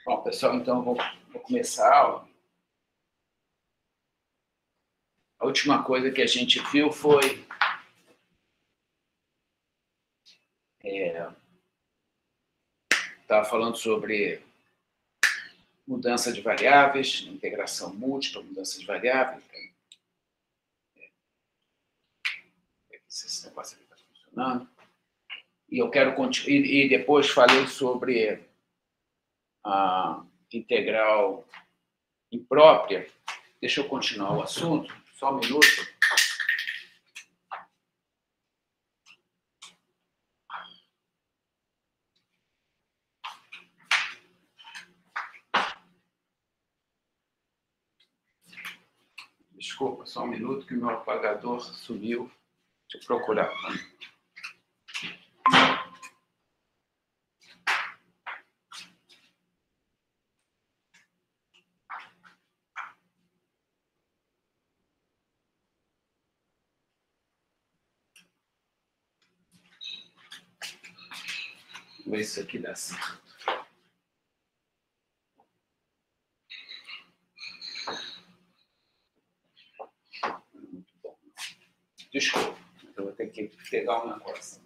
Bom, pessoal, então vou começar a aula. A última coisa que a gente viu foi estava falando sobre mudança de variáveis, integração múltipla, mudança de variáveis. Se esse negócio aqui está funcionando. E eu quero e depois falei sobre a integral imprópria. Deixa eu continuar o assunto, só um minuto. Desculpa, só um minuto que o meu apagador sumiu. Deixa eu procurar. Vamos ver se isso aqui dá certo. Desculpa, eu vou ter que pegar um negócio.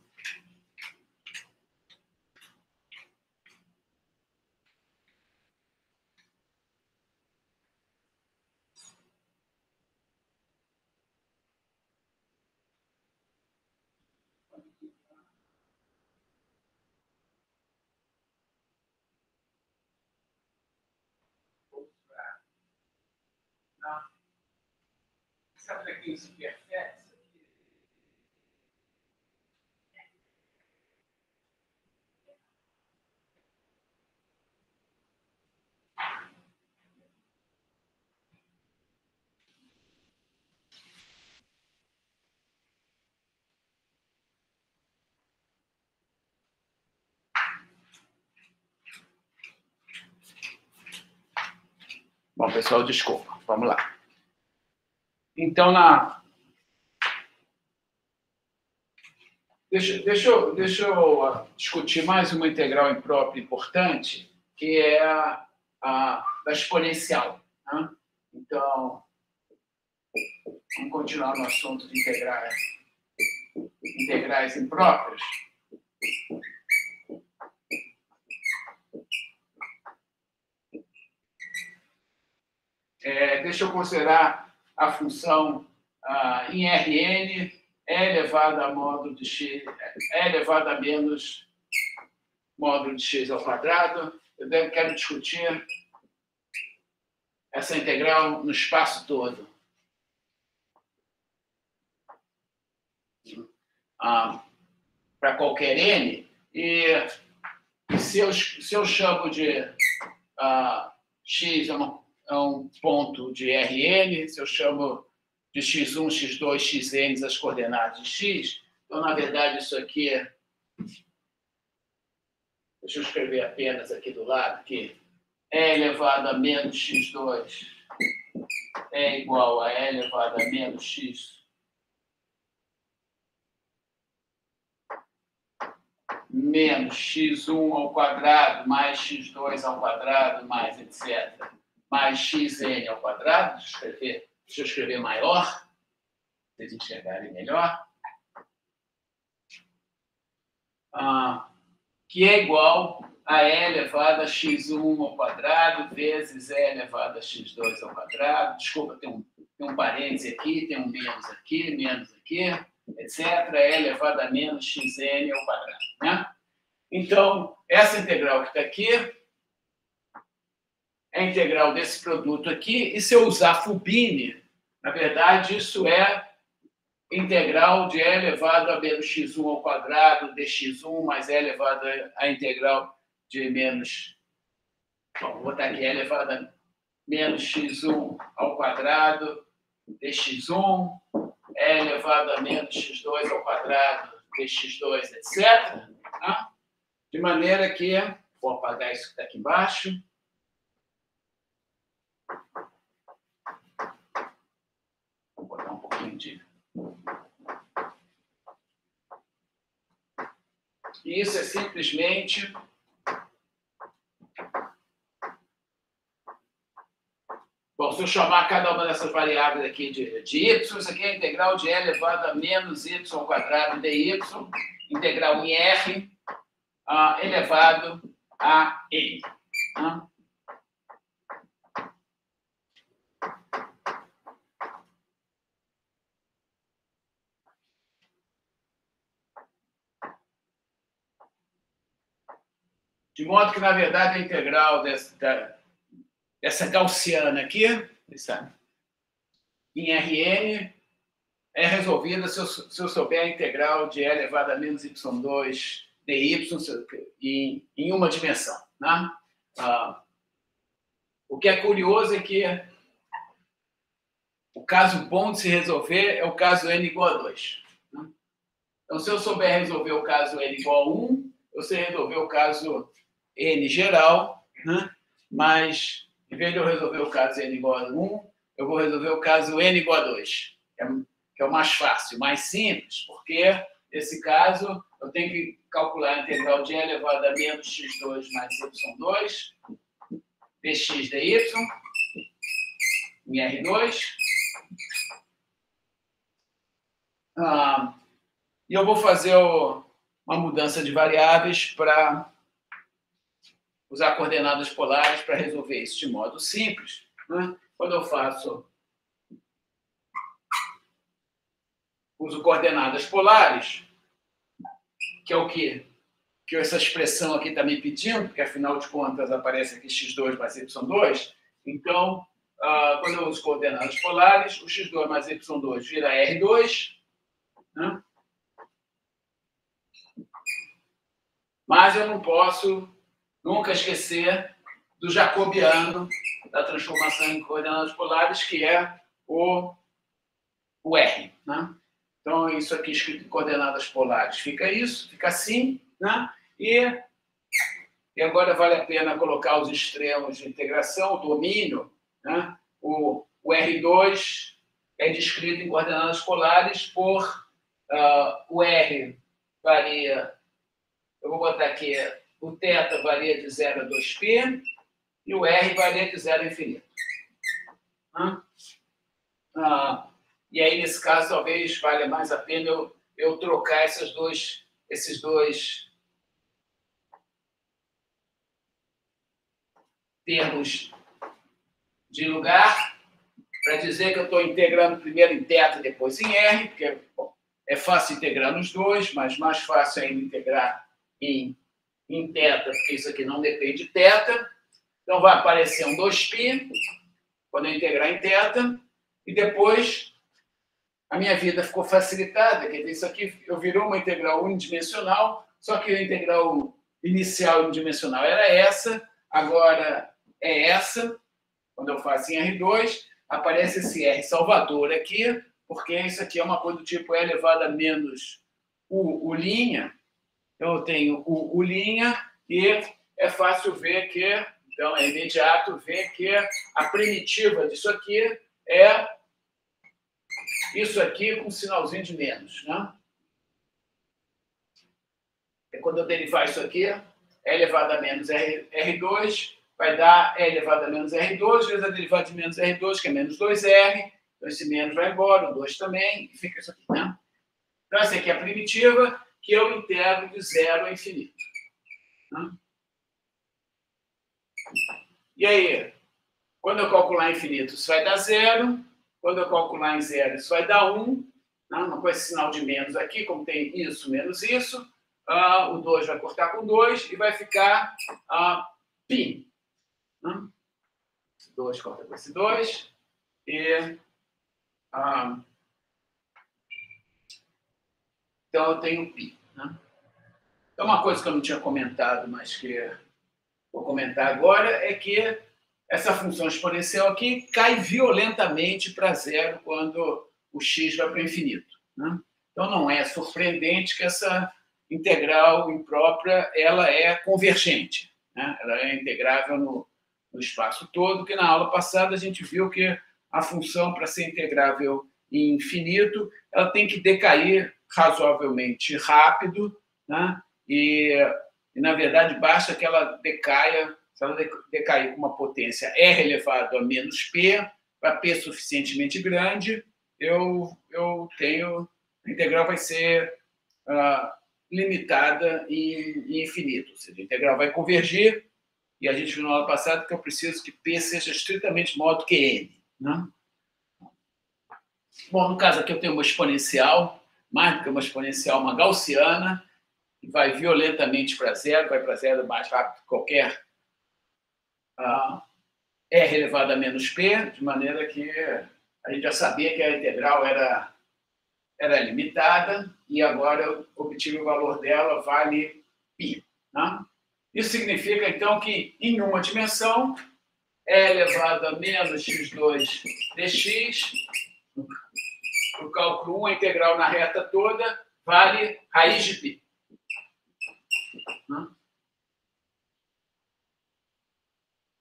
Sabe aquele superfeto? Bom, pessoal, desculpa. Vamos lá. Então, deixa eu discutir mais uma integral imprópria importante, que é a da exponencial. Né? Então, vamos continuar no assunto de integrais impróprias. Deixa eu considerar a função em Rn e elevado a módulo de x, e elevado a menos módulo de x ao quadrado. Eu quero discutir essa integral no espaço todo. Para qualquer n, e se eu chamo de x é um ponto de Rn, se eu chamo de x1, x2, xn as coordenadas de x, então, na verdade, isso aqui deixa eu escrever apenas aqui do lado, que e elevado a menos x2 é igual a e elevado a menos x menos x1 ao quadrado mais x2 ao quadrado mais etc. mais xn ao quadrado. Deixa eu escrever maior, para vocês enxergarem melhor. Que é igual a e elevado a x1 ao quadrado vezes e elevado a x2 ao quadrado. Desculpa, tem um parêntese aqui, tem um menos aqui, etc. E elevado a menos xn ao quadrado. Né? Então, essa integral que está aqui é a integral desse produto aqui. E se eu usar Fubini, na verdade, isso é integral de e elevado a menos x1 ao quadrado dx1 mais e elevado a integral de menos... Bom, vou botar aqui e elevado a menos x1 ao quadrado dx1, e elevado a menos x2 ao quadrado dx2, etc. Tá? De maneira que... Vou apagar isso que está aqui embaixo. Vou botar um pouquinho de... E isso é simplesmente se eu chamar cada uma dessas variáveis aqui de y, isso aqui é a integral de e elevado a menos y ao quadrado dy, integral em r elevado a n. Tá? De modo que, na verdade, a integral dessa gaussiana aqui, em Rn, é resolvida se eu souber a integral de e elevado a menos y2 dy em uma dimensão. Né? O que é curioso é que o caso bom de se resolver é o caso n igual a 2. Né? Então, se eu souber resolver o caso n igual a 1, eu sei resolver o caso n geral, né? Mas, em vez de eu resolver o caso n igual a 1, eu vou resolver o caso n igual a 2, que é o mais fácil, mais simples, porque, nesse caso, eu tenho que calcular a integral de e elevado a menos x2 mais y2, dx dy, em R2. E eu vou fazer uma mudança de variáveis para usar coordenadas polares para resolver isso de modo simples. Né? Quando eu uso coordenadas polares, que é o que essa expressão aqui está me pedindo, porque, afinal de contas, aparece aqui x2 mais y2. Então, quando eu uso coordenadas polares, o x2 mais y2 vira R2. Né? Mas eu não posso nunca esquecer do jacobiano da transformação em coordenadas polares, que é o R. Né? Então, isso aqui escrito em coordenadas polares fica isso, fica assim. Né? E agora vale a pena colocar os extremos de integração, o domínio. Né? O R2 é descrito em coordenadas polares por o R varia, eu vou botar aqui, o θ varia de 0 a 2π e o R varia de 0 a infinito. E aí, nesse caso, talvez valha mais a pena eu trocar esses dois termos de lugar para dizer que eu estou integrando primeiro em θ, depois em R, porque é fácil integrar nos dois, mas mais fácil ainda integrar em θ, porque isso aqui não depende de θ. Então, vai aparecer um 2π quando eu integrar em θ, e depois a minha vida ficou facilitada, quer dizer, isso aqui virou uma integral unidimensional, só que a integral inicial unidimensional era essa, agora é essa. Quando eu faço em R2, aparece esse R salvador aqui, porque isso aqui é uma coisa do tipo e elevado a menos U'. Eu tenho U', e é fácil ver que, então é imediato ver que a primitiva disso aqui é isso aqui com um sinalzinho de menos. Né? E quando eu derivar isso aqui, E elevado a menos R2 vai dar E elevado a menos R2 vezes a derivada de menos R2, que é menos 2R. Então, esse menos vai embora, o 2 também, e fica isso aqui. Né? Então, essa aqui é a primitiva que eu integro de 0 a infinito. Né? E aí, quando eu calcular infinito, isso vai dar 0. Quando eu calcular em 0, isso vai dar 1. Né? Com esse sinal de menos aqui, como tem isso menos isso, o 2 vai cortar com 2 e vai ficar π. 2 corta com esse 2. E, então, eu tenho π. Né? Então, uma coisa que eu não tinha comentado, mas que vou comentar agora, é que essa função exponencial aqui cai violentamente para 0 quando o x vai para o infinito. Né? Então, não é surpreendente que essa integral imprópria ela é convergente. Né? Ela é integrável no espaço todo, que na aula passada a gente viu que a função, para ser integrável em infinito, ela tem que decair razoavelmente rápido, né? E, na verdade, basta que ela decaia. Se ela decair com uma potência R elevado a menos P, para P suficientemente grande, a integral vai ser limitada em infinito. Ou seja, a integral vai convergir, e a gente viu no ano passado que eu preciso que P seja estritamente maior do que N. Né? Bom, no caso aqui eu tenho uma exponencial, mais do que uma exponencial, uma gaussiana, que vai violentamente para zero, vai para zero mais rápido que qualquer R elevado a menos P, de maneira que a gente já sabia que a integral era limitada, e agora eu obtive o valor dela, vale π. Né? Isso significa, então, que em uma dimensão, E elevado a menos x2 dx, no cálculo 1, a integral na reta toda, vale raiz de π. Né?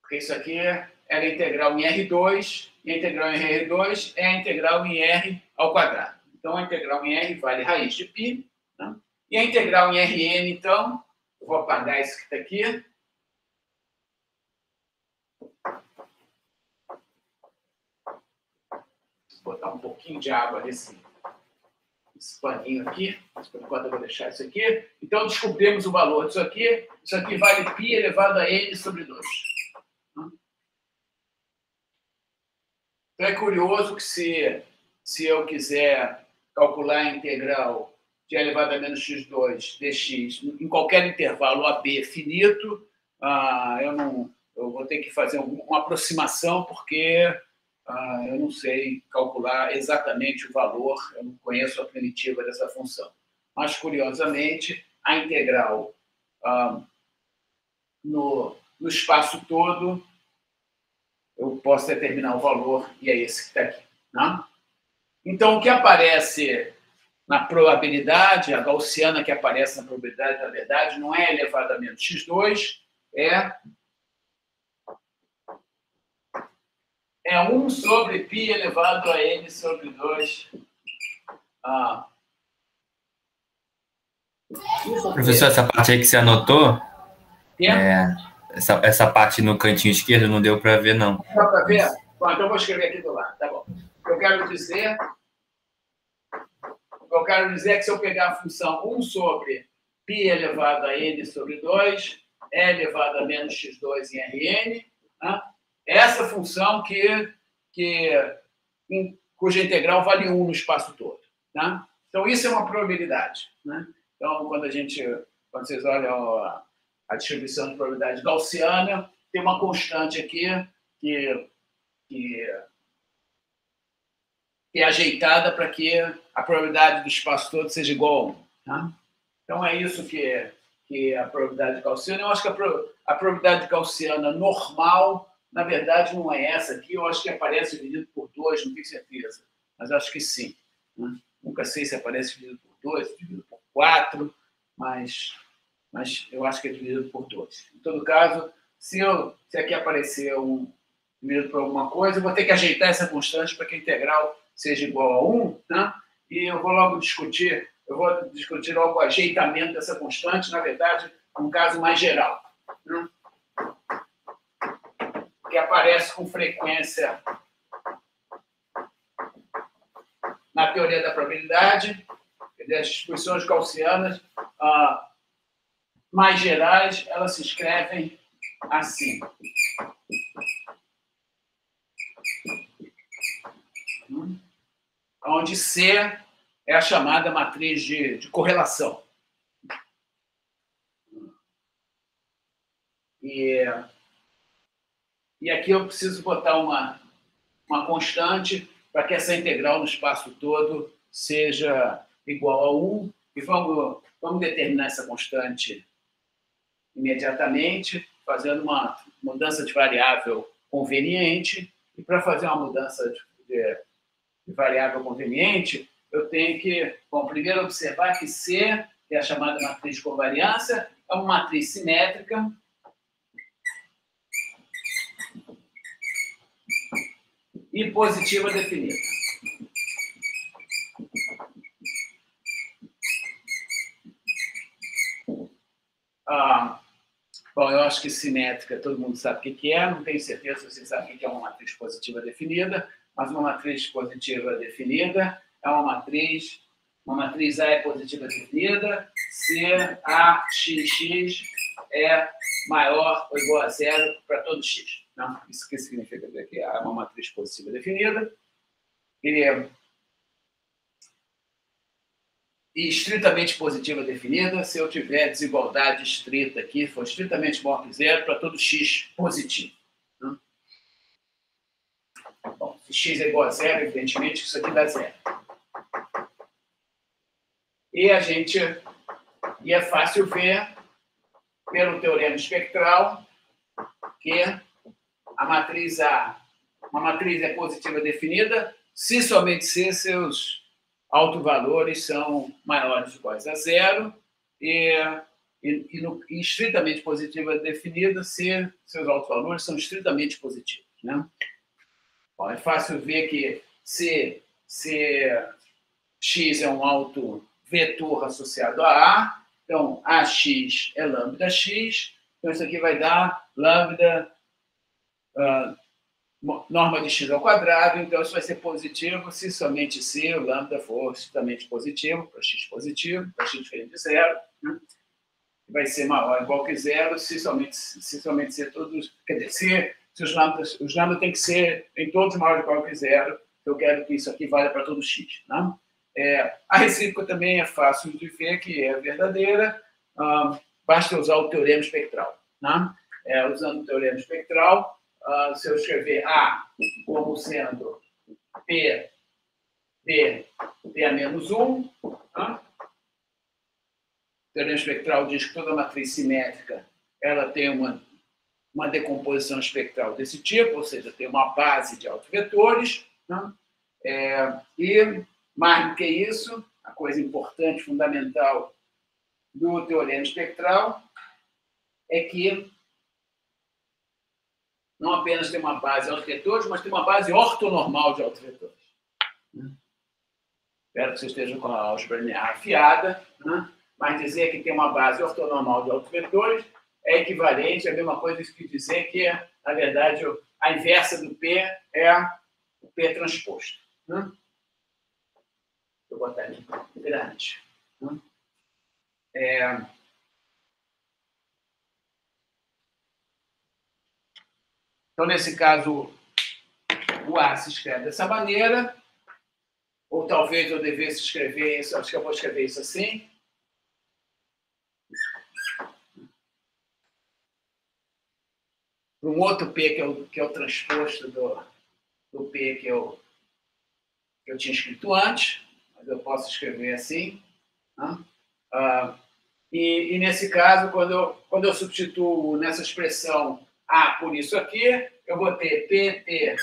Porque isso aqui era a integral em R2, e a integral em R2 é a integral em R ao quadrado. Então, a integral em R vale raiz de π. Né? E a integral em Rn, então, eu vou apagar isso que está aqui. Vou botar um pouquinho de água nesse paninho aqui. Por enquanto eu vou deixar isso aqui. Então, descobrimos o valor disso aqui. Isso aqui vale π elevado a n sobre 2. Então, é curioso que se eu quiser calcular a integral de E elevado a menos x2 dx em qualquer intervalo AB finito, eu vou ter que fazer uma aproximação, porque eu não sei calcular exatamente o valor, eu não conheço a primitiva dessa função. Mas, curiosamente, a integral no espaço todo, eu posso determinar o valor, e é esse que está aqui. Né? Então, o que aparece na probabilidade, a gaussiana que aparece na probabilidade, na verdade, não é elevado a menos x2, é 1 sobre π elevado a n sobre 2. Professor, essa parte aí que você anotou, essa parte no cantinho esquerdo não deu para ver, não. Não dá para ver? Bom, então eu vou escrever aqui do lado, tá bom. Eu quero dizer é que se eu pegar a função 1 sobre π elevado a n sobre 2, E elevado a menos x2 em Rn, né? Essa função cuja integral vale 1 no espaço todo. Né? Então, isso é uma probabilidade. Né? Então, quando vocês olham a distribuição de probabilidade gaussiana, tem uma constante aqui que é ajeitada para que a probabilidade do espaço todo seja igual a 1. Tá? Então, é isso que é a probabilidade gaussiana. Eu acho que a probabilidade gaussiana normal, na verdade, não é essa aqui. Eu acho que aparece dividido por 2, não tenho certeza. Mas acho que sim. Né? Nunca sei se aparece dividido por 2, dividido por 4, mas eu acho que é dividido por 2. Em todo caso, se aqui aparecer dividido por alguma coisa, eu vou ter que ajeitar essa constante para que a integral seja igual a 1, né? E eu vou discutir logo o ajeitamento dessa constante, na verdade, um caso mais geral, né? Que aparece com frequência na teoria da probabilidade, as distribuições gaussianas mais gerais, elas se escrevem assim. Onde C é a chamada matriz de correlação. E aqui eu preciso botar uma constante para que essa integral no espaço todo seja igual a 1. E vamos determinar essa constante imediatamente, fazendo uma mudança de variável conveniente. E para fazer uma mudança de variável conveniente, eu tenho que, primeiro observar que C, que é a chamada matriz de covariância, é uma matriz simétrica e positiva definida. Bom, eu acho que simétrica todo mundo sabe o que é, não tenho certeza se você sabe o que é uma matriz positiva definida, mas uma matriz positiva definida é uma matriz A é positiva definida se AXX é maior ou igual a zero para todo x. Não? Isso que significa dizer que A é uma matriz positiva definida e estritamente positiva definida se eu tiver desigualdade estrita aqui, for estritamente maior que zero para todo x positivo. Né? Bom, se x é igual a zero, evidentemente isso aqui dá zero. E é fácil ver, pelo teorema espectral, que a matriz A, uma matriz é positiva definida se somente se seus autovalores são maiores ou iguais a zero e estritamente positiva definida se seus autovalores são estritamente positivos. Né? Bom, é fácil ver que se x é um autovetor associado a A, então AX é lambda x, então isso aqui vai dar lambda norma de x ao quadrado, então isso vai ser positivo se somente se o lambda for estritamente positivo, para x positivo, para x diferente de zero, né? Vai ser maior ou igual que zero se somente ser todos, quer dizer, se os lambda tem que ser em todos maior ou igual que zero, eu quero que isso aqui valha para todo x. Né? A recíproca também é fácil de ver que é verdadeira, basta usar o teorema espectral. Né? Usando o teorema espectral, se eu escrever A como sendo P a menos 1, tá? O teorema espectral diz que toda matriz simétrica ela tem uma decomposição espectral desse tipo, ou seja, tem uma base de autovetores. Né? E, mais do que isso, a coisa importante, fundamental do teorema espectral é que não apenas tem uma base de autovetores, mas tem uma base ortonormal de autovetores. Espero que vocês estejam com a álgebra linear afiada, né? Mas dizer que tem uma base ortonormal de autovetores é equivalente à mesma coisa que dizer que, na verdade, a inversa do P é o P transposto. Né? Vou botar aqui grande. Né? Então, nesse caso, o A se escreve dessa maneira, ou talvez eu devesse escrever isso, acho que eu vou escrever isso assim. Para um outro P que é o transposto do P que eu tinha escrito antes, mas eu posso escrever assim. Né? E nesse caso, quando eu substituo nessa expressão A por isso aqui, eu vou ter PP,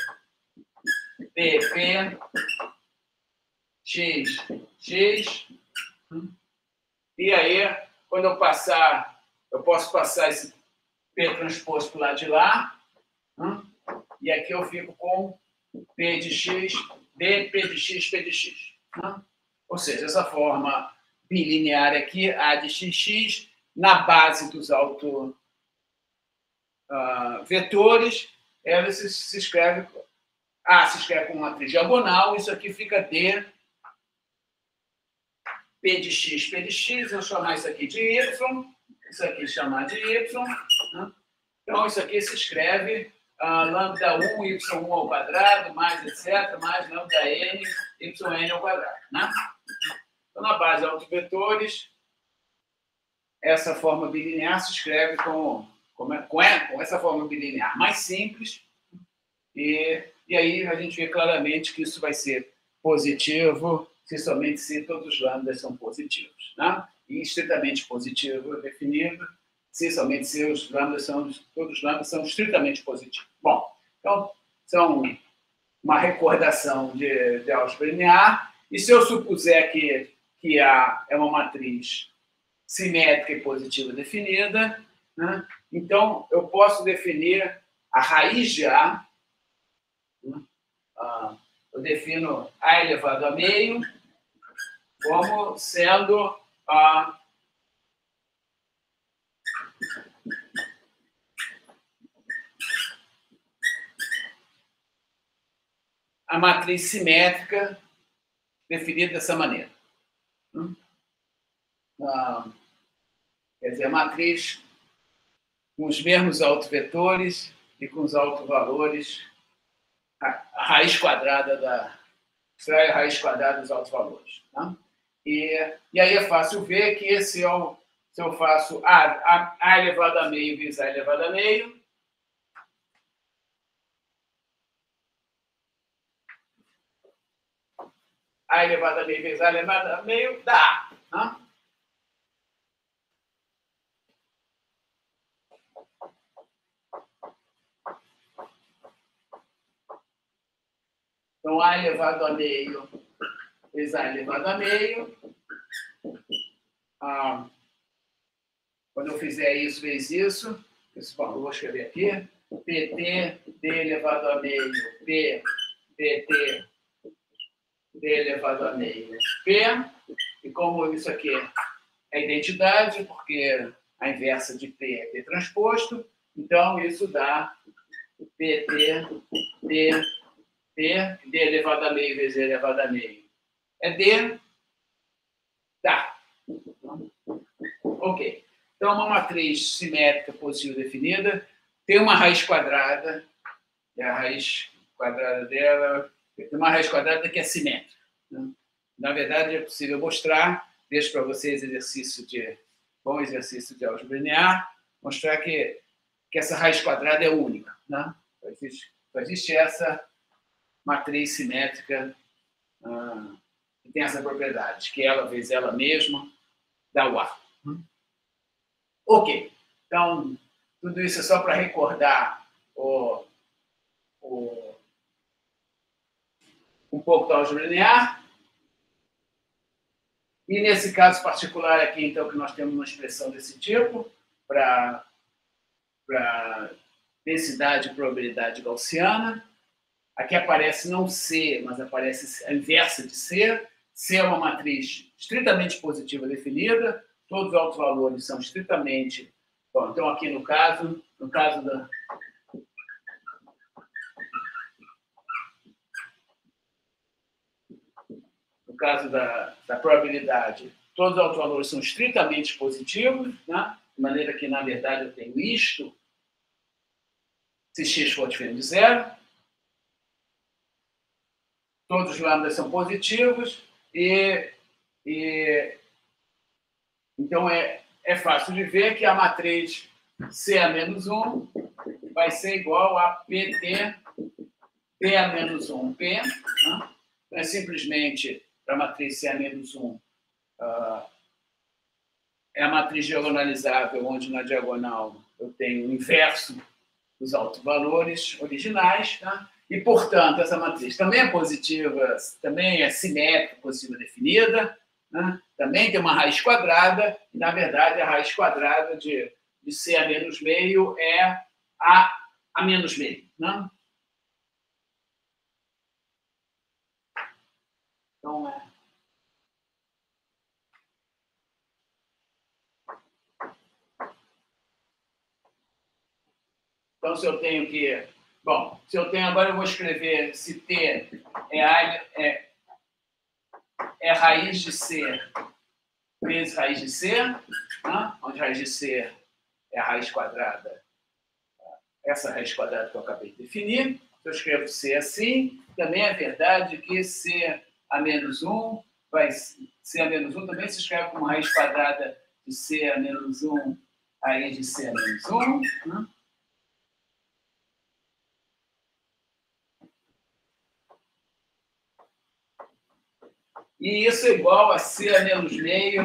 X, X. E aí, quando eu posso passar esse P transposto para o lado de lá. E aqui eu fico com P de X, D, P de X, P de X. Ou seja, essa forma bilinear aqui, A de XX, na base dos autovetores, ela se escreve... A se escreve com matriz diagonal, isso aqui fica D, P de X, P de X, eu chamar isso aqui de Y, isso aqui chamar de Y. Né? Então, isso aqui se escreve lambda 1, Y1 ao quadrado, mais etc., mais lambda N, YN ao quadrado. Né? Então, na base de autovetores, essa forma bilinear se escreve com essa forma bilinear mais simples, e aí a gente vê claramente que isso vai ser positivo se somente se todos os lambdas são positivos. Né? E estritamente positivo definido se somente se todos os lambdas são estritamente positivos. Bom, então, são uma recordação de álgebra linear, e se eu supuser que A é uma matriz simétrica e positiva definida, né? Então eu posso definir a raiz de A, eu defino A elevado a meio como sendo matriz simétrica definida dessa maneira. Quer dizer, a matriz com os mesmos autovetores e com os autovalores, a raiz quadrada extrai a raiz quadrada dos autovalores. Tá? E aí é fácil ver que se eu faço a elevado a meio vezes a elevado a meio, a elevado a meio vezes a elevado a meio dá. Tá? Então, a elevado a meio vezes a elevado a meio. Quando eu fizer isso, vezes isso, vou escrever aqui, PT d elevado a meio, P, PT d elevado a meio, P, e como isso aqui é identidade, porque a inversa de P é P transposto, então isso dá PT d elevado a meio vezes d elevado a meio. É D, tá. Ok. Então, uma matriz simétrica positiva definida tem uma raiz quadrada, e a raiz quadrada dela tem uma raiz quadrada que é simétrica. Né? Na verdade, é possível mostrar, deixo para vocês bom exercício de álgebra linear, mostrar que essa raiz quadrada é única. Né? Só existe essa matriz simétrica que tem essa propriedade, que ela vezes ela mesma dá o A. Ok. Então, tudo isso é só para recordar um pouco da álgebra linear. E nesse caso particular aqui, então, que nós temos uma expressão desse tipo para densidade e probabilidade gaussiana. Aqui aparece não C, mas aparece a inversa de C. C é uma matriz estritamente positiva definida, todos os autovalores são estritamente... Bom, então, aqui no caso da probabilidade, todos os autovalores são estritamente positivos, né? De maneira que, na verdade, eu tenho isto, se x for diferente de zero. Todos os lambdas são positivos então é fácil de ver que a matriz CA-1 vai ser igual a PT PA-1P. Né? Então, é simplesmente, para a matriz CA-1, é a matriz diagonalizável, onde na diagonal eu tenho o inverso dos autovalores originais. Tá? E, portanto, essa matriz também é positiva, também é simétrica, positiva definida, né? Também tem uma raiz quadrada, e, na verdade, a raiz quadrada de C a menos meio é a menos meio. Né? Então, se eu tenho que... Bom, se eu tenho... Agora eu vou escrever se T é raiz de C vezes raiz de C, né? Onde raiz de C é a raiz quadrada, essa raiz quadrada que eu acabei de definir. Se eu escrevo C assim, também é verdade que C a menos 1 C a menos 1 também se escreve como raiz quadrada de C a menos 1, raiz de C a menos 1. Né? E isso é igual a C a menos meio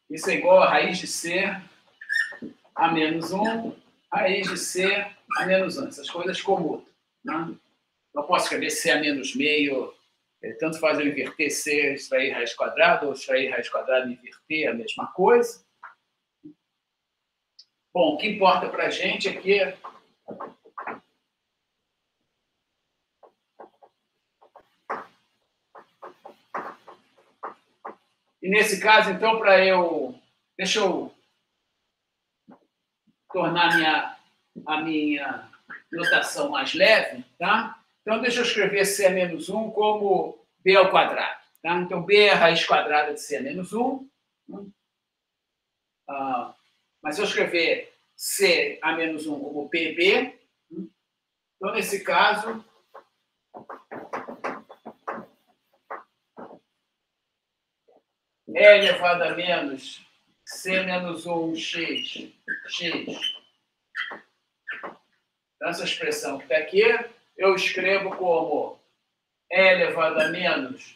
isso é igual a raiz de C a menos 1, raiz de C a menos 1. Essas coisas comutam. Né? Eu posso escrever C a menos meio, tanto faz eu inverter C, extrair raiz quadrada, ou extrair raiz quadrada e inverter, a mesma coisa. Bom, o que importa para a gente é que e nesse caso, então, deixa eu tornar a minha notação mais leve, tá? Então, deixa eu escrever C menos 1 como B ao quadrado. Tá? Então, B é a raiz quadrada de C menos 1. Mas se eu escrever C a menos 1 como PB, então, nesse caso, E elevado a menos C menos 1 x. Então, essa expressão que está aqui, eu escrevo como E elevado a menos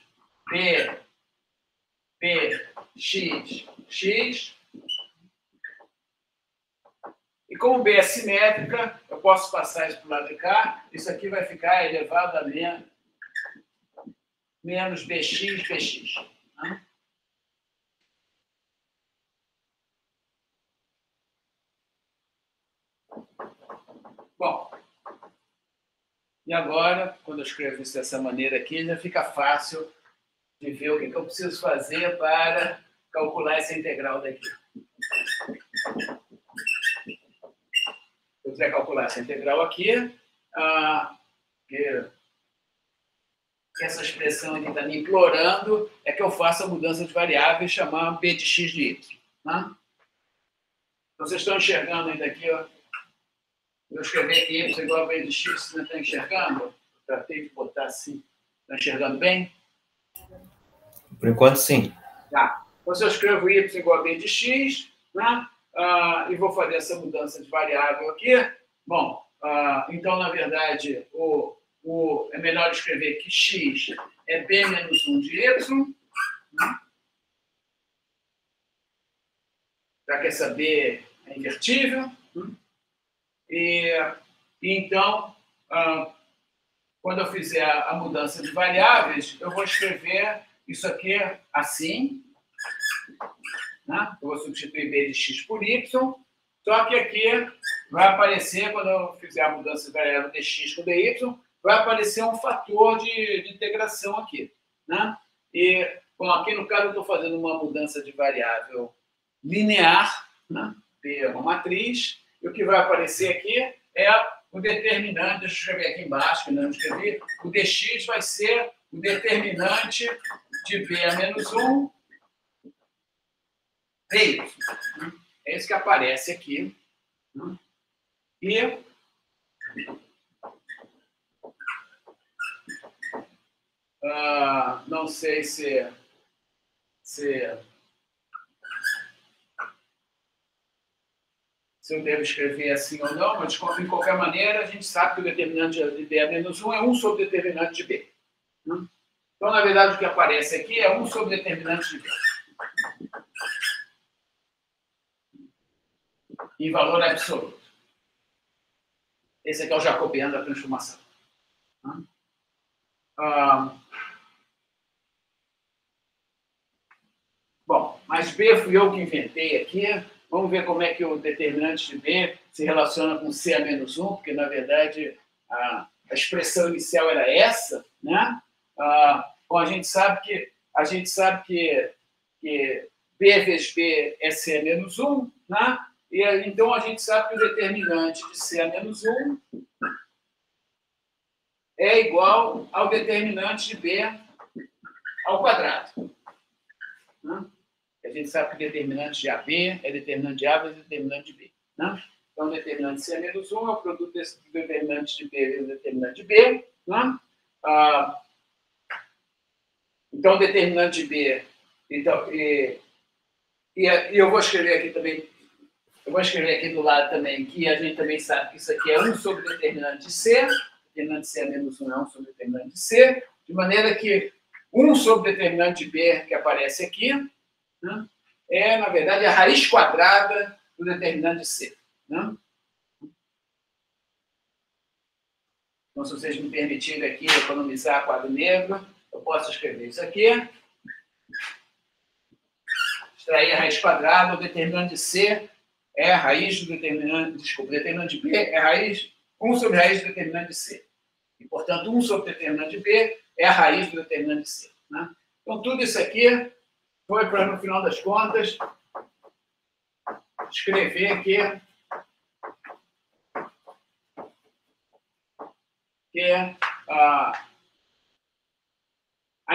x. E como B é simétrica, eu posso passar isso para o lado de cá. Isso aqui vai ficar elevado a menos bx. Tá? Bom, e agora, quando eu escrevo isso dessa maneira aqui, já fica fácil de ver o que eu preciso fazer para calcular essa integral daqui. Se eu quiser calcular essa integral aqui, que essa expressão aqui está me implorando é que eu faça a mudança de variável e chamar b de x de y. Tá? Então, vocês estão enxergando ainda aqui, ó. Eu escrevi aqui y igual a b de x, vocês não estão enxergando? Eu tratei de botar assim. Estão enxergando bem? Por enquanto, sim. Tá. Então, se eu escrevo y igual a b de x, né? E vou fazer essa mudança de variável aqui, bom, então, na verdade, é melhor escrever que x é b menos 1 de y, né? Já que essa b é invertível. E então, quando eu fizer a mudança de variáveis, eu vou escrever isso aqui assim, né? Eu vou substituir b de x por y, só que aqui vai aparecer, quando eu fizer a mudança de variável dx com dy, vai aparecer um fator de integração aqui. Né? E, bom, aqui no caso eu estou fazendo uma mudança de variável linear, né? P é uma matriz, e o que vai aparecer aqui é o determinante, deixa eu escrever aqui embaixo, que não escrevi, o dx vai ser o determinante de b a menos 1 dy. É isso que aparece aqui. E não sei se eu devo escrever assim ou não, mas de qualquer maneira, a gente sabe que o determinante de b a menos 1 é 1 sobre o determinante de b. Então, na verdade, o que aparece aqui é 1 sobre o determinante de b. Em valor absoluto. Esse aqui é o jacobiano da transformação. Bom, mas B fui eu que inventei aqui. Vamos ver como é que o determinante de B se relaciona com C a menos 1, porque, na verdade, a expressão inicial era essa. Né? Bom, a gente sabe que B vezes B é C a menos 1, né? E então a gente sabe que o determinante de C a menos 1 é igual ao determinante de B ao quadrado. Né? A gente sabe que o determinante de AB é determinante de A vezes determinante de B. Né? Então, o determinante de C a menos 1 é o produto desse determinante de B vezes o determinante de B. Né? Então, o determinante de B... Então, e eu vou escrever aqui também... Eu vou escrever aqui do lado também que a gente também sabe que isso aqui é 1 sobre o determinante de C. Determinante de C a menos 1 é 1 sobre o determinante de C. De maneira que 1 sobre o determinante de B que aparece aqui, né, é, na verdade, a raiz quadrada do determinante de C. Né? Então, se vocês me permitirem aqui economizar quadro negro, eu posso escrever isso aqui. Extrair a raiz quadrada, o determinante de C é a raiz do determinante, desculpa, o determinante de B é a raiz, 1 sobre a raiz do determinante de C. E, portanto, 1 sobre o determinante de B é a raiz do determinante de C. Né? Então, tudo isso aqui foi para, no final das contas, escrever aqui a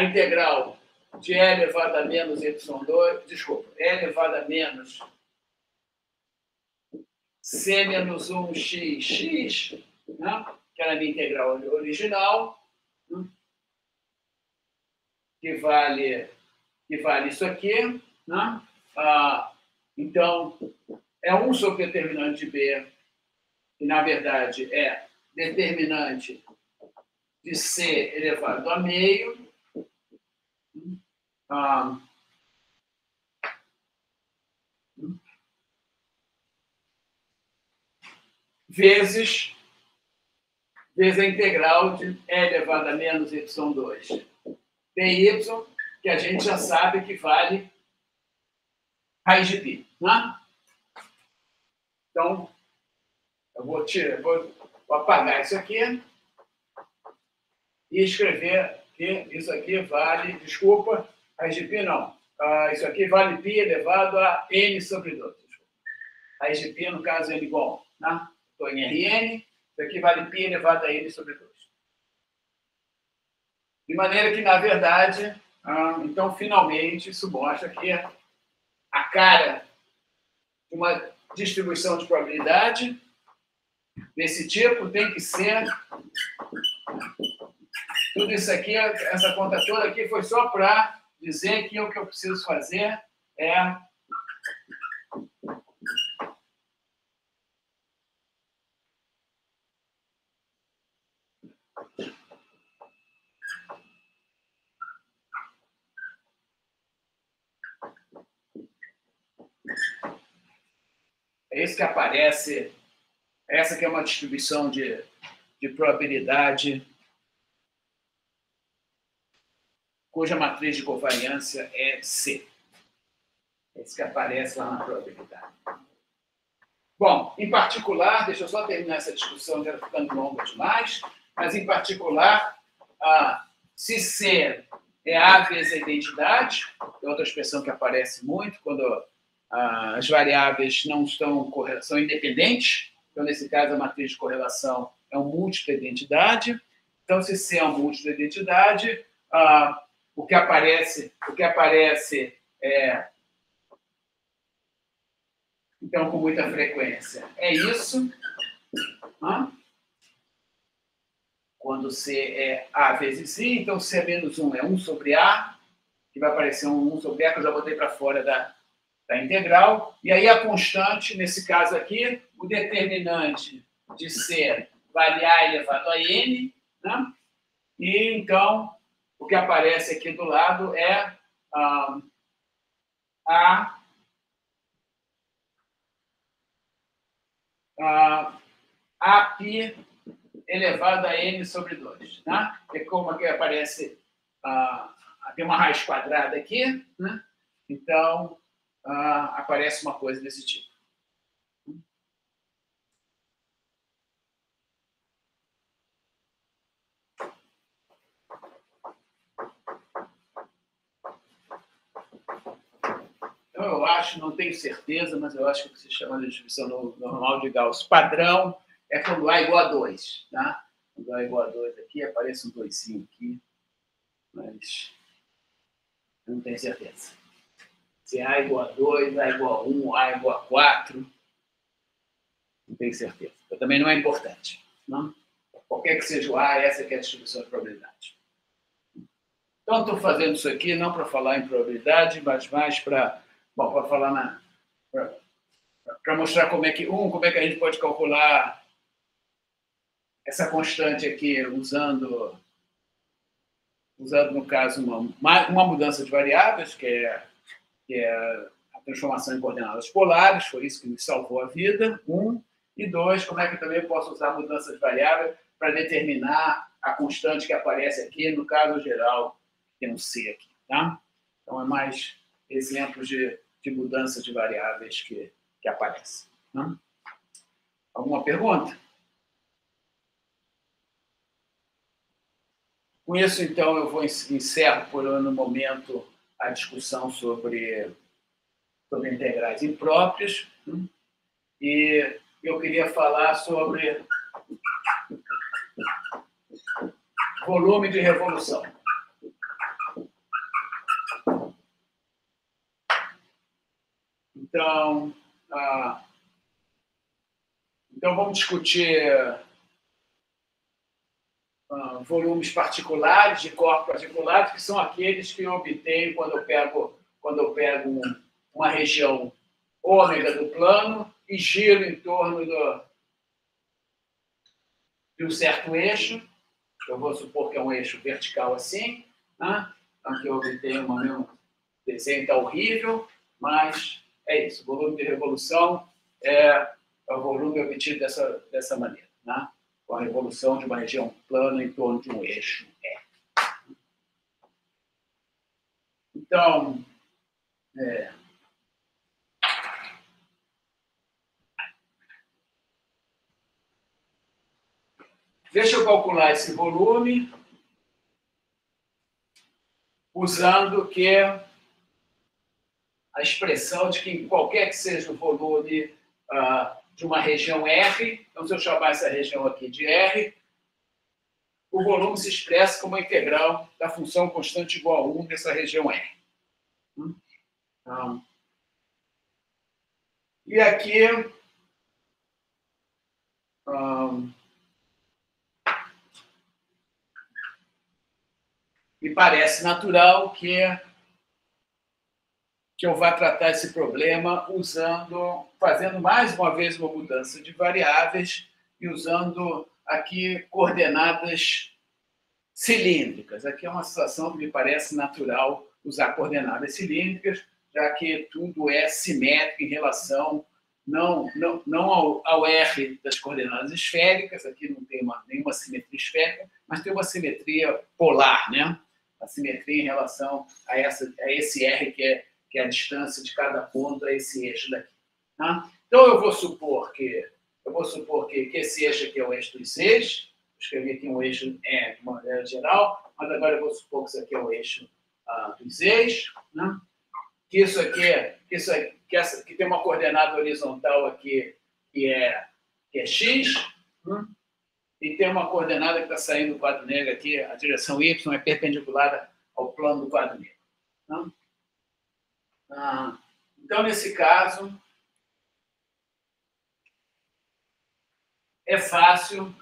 integral de e elevado a menos y2, desculpa, e elevado a menos c menos 1 x, né? Que era a minha integral original, né? que vale isso aqui. Né? Então, é 1 sobre determinante de B, que, na verdade, é determinante de C elevado a meio, vezes a integral de e elevado a menos y2 dy, que a gente já sabe que vale raiz de π. Né? Então, eu vou apagar isso aqui e escrever que isso aqui vale, desculpa, raiz de π não. Isso aqui vale π elevado a n sobre 2. Raiz de π, no caso, é igual a 1. Né? Estou em Rn, isso aqui vale π elevado a n sobre 2. De maneira que, na verdade, então, finalmente, isso mostra que a cara de uma distribuição de probabilidade desse tipo tem que ser... Tudo isso aqui, essa conta toda aqui foi só para dizer que o que eu preciso fazer é isso que aparece, essa que é uma distribuição de probabilidade cuja matriz de covariância é C. É isso que aparece lá na probabilidade. Bom, em particular, deixa eu só terminar essa discussão, já está ficando longa demais, mas, em particular, se C é A vezes a identidade, é outra expressão que aparece muito quando as variáveis não são independentes, então, nesse caso, a matriz de correlação é um múltiplo de identidade. Então, se C é um múltiplo de identidade, o que aparece é, então, com muita frequência, é isso. Quando C é A vezes I, então C é menos 1 é 1 sobre A, que vai aparecer um 1 sobre A, que eu já botei para fora da integral. E aí a constante, nesse caso aqui, o determinante de C vale A elevado a N, né? E, então, o que aparece aqui do lado é Aπ elevado a N sobre 2. Né? É como aqui aparece, tem uma raiz quadrada aqui, né? Então, aparece uma coisa desse tipo. Então, eu acho, não tenho certeza, mas eu acho que se chama de distribuição normal de Gauss padrão é quando A igual a 2. Tá? Quando A igual a 2 aqui, aparece um 2 aqui, mas eu não tenho certeza. Se A igual a 2, A igual a 1, A igual a 4, não tenho certeza. Então, também não é importante. Não? Qualquer que seja o A, essa que é a distribuição de probabilidade. Então, estou fazendo isso aqui não para falar em probabilidade, mas mais para falar para mostrar como é que a gente pode calcular essa constante aqui usando no caso, uma mudança de variáveis, que é a transformação em coordenadas polares, foi isso que me salvou a vida, 1. E 2, como é que eu também posso usar a mudança de variável para determinar a constante que aparece aqui, no caso geral, tem um C aqui. Tá? Então, é mais exemplos de mudança de variáveis que aparecem. Tá? Alguma pergunta? Com isso, então, eu vou encerro por no momento a discussão sobre integrais impróprias. E eu queria falar sobre volume de revolução. Então, vamos discutir volumes particulares, de corpos particulares, que são aqueles que eu obtenho quando eu pego uma região ômega do plano e giro em torno de um certo eixo. Eu vou supor que é um eixo vertical assim, né? Aqui eu obtenho o desenho está horrível, mas é isso. O volume de revolução é o volume obtido dessa maneira, né? Com a revolução de uma região plana em torno de um eixo E. Então, deixa eu calcular esse volume usando a expressão de que qualquer que seja o volume de uma região R, então se eu chamar essa região aqui de R, o volume se expressa como a integral da função constante igual a 1 dessa região R. Então, e aqui, me parece natural que eu vá tratar esse problema fazendo mais uma vez uma mudança de variáveis e usando aqui coordenadas cilíndricas. Aqui é uma situação que me parece natural usar coordenadas cilíndricas, já que tudo é simétrico em relação não ao R das coordenadas esféricas, aqui não tem nenhuma simetria esférica, mas tem uma simetria polar, né? A simetria em relação a esse R que é a distância de cada ponto a esse eixo daqui. Tá? Então, eu vou supor que esse eixo aqui é o eixo dos eixos. Escrevi aqui um eixo de uma maneira geral, mas agora eu vou supor que isso aqui é o eixo dos eixos. Né? Que isso aqui que tem uma coordenada horizontal aqui que é x, né? E tem uma coordenada que está saindo do quadro negro aqui, a direção y é perpendicular ao plano do quadro negro. Né? Então, nesse caso, é fácil.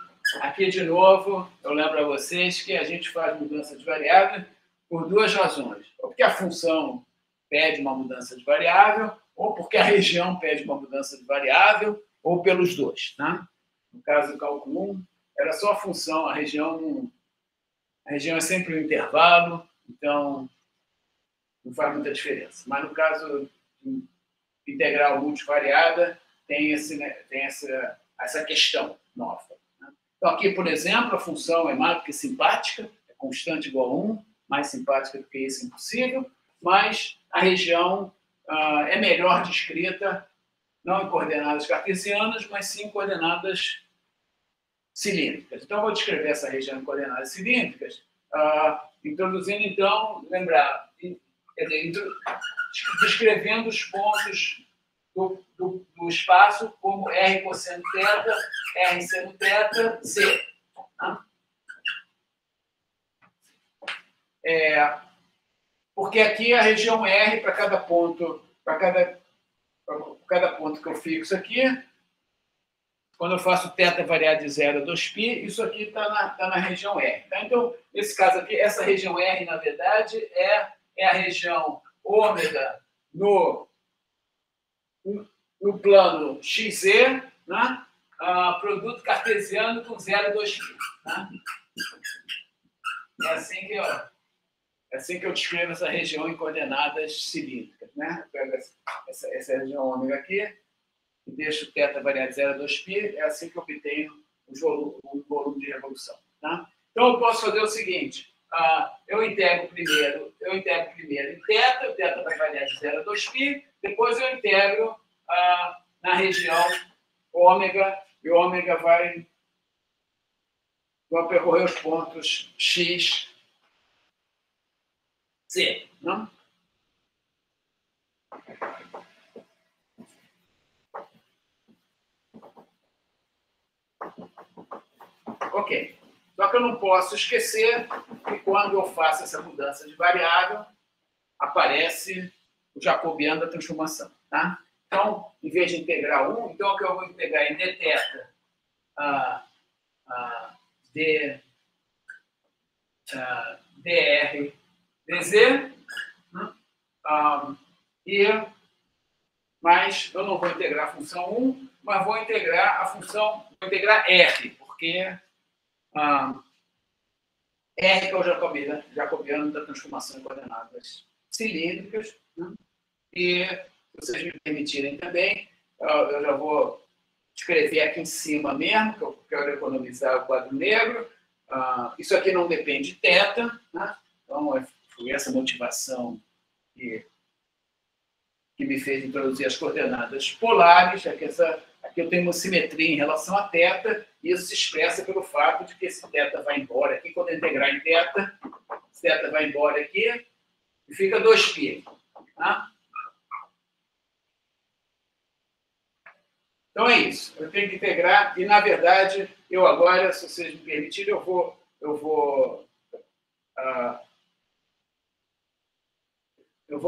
Aqui, de novo, eu lembro a vocês que a gente faz mudança de variável por duas razões. Ou porque a função pede uma mudança de variável, ou porque a região pede uma mudança de variável, ou pelos dois. Tá? No caso do cálculo 1, era só a função, a região é sempre um intervalo, então não faz muita diferença. Mas no caso de integral multivariada, tem essa questão nova. Né? Então, aqui, por exemplo, a função é mais do que simpática, é constante igual a 1, mais simpática do que isso é impossível, mas a região é melhor descrita, não em coordenadas cartesianas, mas sim em coordenadas cilíndricas. Então, eu vou descrever essa região em coordenadas cilíndricas, introduzindo, então, descrevendo os pontos do espaço como R cosseno θ, R seno θ, C. Tá? Porque aqui a região R, para cada ponto que eu fixo aqui, quando eu faço θ variar de 0 a 2π, isso aqui está na região R. Tá? Então, nesse caso aqui, essa região R, na verdade, é a região ômega no plano XZ, né? Produto cartesiano com 0 a 2π. Né? É assim que eu descrevo essa região em coordenadas cilíndricas. Né? Eu pego essa região ômega aqui e deixo o θ variar de 0 a 2π, é assim que eu obtenho o volume de revolução. Tá? Então, eu posso fazer o seguinte, eu integro primeiro em θ, o θ vai variar de 0 a 2π, depois eu integro na região ômega, e o ômega vai percorrer os pontos x, C. Não? Ok. Só que eu não posso esquecer que quando eu faço essa mudança de variável, aparece o jacobiano da transformação. Tá? Então, em vez de integrar 1, então o que eu vou integrar em dθ dr dz, mas eu não vou integrar a função 1, mas vou integrar a função, vou integrar r, porque R que é o jacobiano da transformação em coordenadas cilíndricas. Né? E, se vocês me permitirem também, eu já vou escrever aqui em cima mesmo, que eu quero economizar o quadro negro. Isso aqui não depende de θ, né? Então, foi essa motivação que me fez introduzir as coordenadas polares. Aqui eu tenho uma simetria em relação a θ, e isso se expressa pelo fato de que esse θ vai embora aqui. Quando eu integrar em θ, esse θ vai embora aqui e fica 2π. Tá? Então é isso. Eu tenho que integrar, e na verdade, eu agora, se vocês me permitirem, eu vou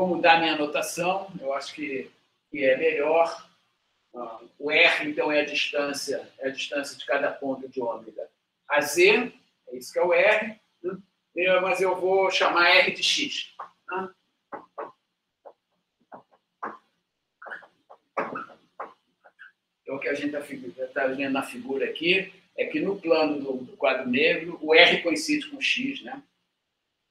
mudar minha anotação. Eu acho que é melhor. O R, então, é a distância de cada ponto de ômega a Z, é isso que é o R, né? Mas eu vou chamar R de X. Né? Então, o que a gente está vendo na figura aqui é que no plano do quadro negro, o R coincide com X. Né?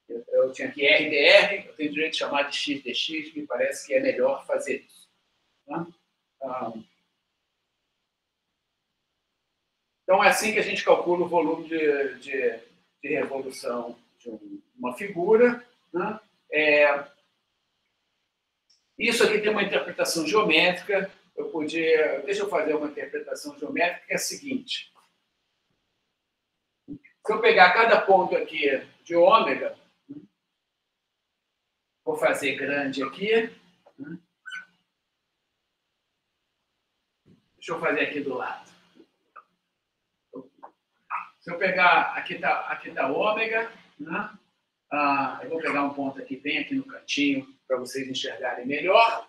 Eu tinha aqui R dr, eu tenho direito de chamar de X dx, me parece que é melhor fazer isso. Né? Então, é assim que a gente calcula o volume de revolução de uma figura. Né? Isso aqui tem uma interpretação geométrica. Deixa eu fazer uma interpretação geométrica, que é a seguinte. Se eu pegar cada ponto aqui de ômega, vou fazer grande aqui. Deixa eu fazer aqui do lado. Se eu pegar, aqui está ômega, né? Eu vou pegar um ponto aqui, bem aqui no cantinho, para vocês enxergarem melhor.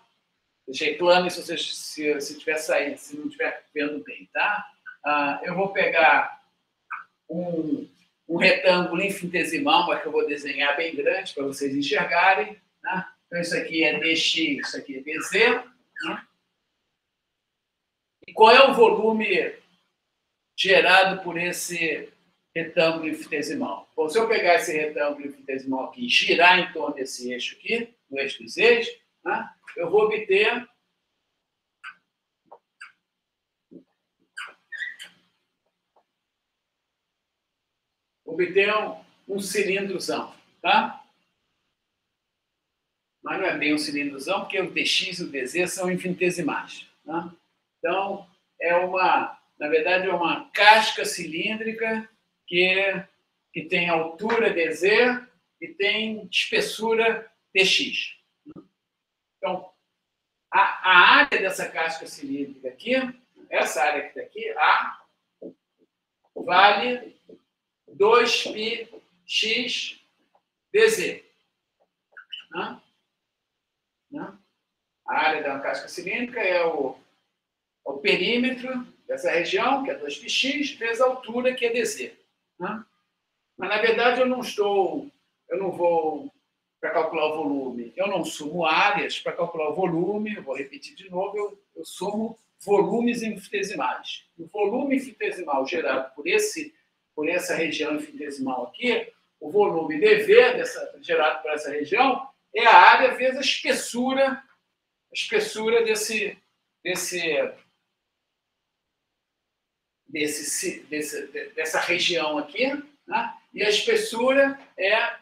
Deixei plano se estiver saindo, se não estiver vendo bem, tá? Eu vou pegar um retângulo infinitesimal, mas que eu vou desenhar bem grande para vocês enxergarem. Né? Então, isso aqui é dx, isso aqui é dz. Né? E qual é o volume gerado por esse retângulo infinitesimal? Bom, se eu pegar esse retângulo infinitesimal aqui e girar em torno desse eixo aqui, no eixo dos eixos, né, eu vou obter um cilindrozão. Tá? Mas não é bem um cilindrozão, porque o dx e o dz são infinitesimais. Tá? Então, na verdade, é uma casca cilíndrica que tem altura dz e tem espessura dx. Então, a área dessa casca cilíndrica aqui, essa área que está aqui, A, vale 2πx dz. A área da casca cilíndrica é o perímetro dessa região, que é 2πx, vezes a altura, que é dz. Né? Mas, na verdade, eu não vou, para calcular o volume, eu não sumo áreas para calcular o volume, eu vou repetir de novo, eu sumo volumes infinitesimais. O volume infinitesimal gerado por essa região infinitesimal aqui, o volume dV gerado por essa região, é a área vezes a espessura dessa região aqui, né? E a espessura é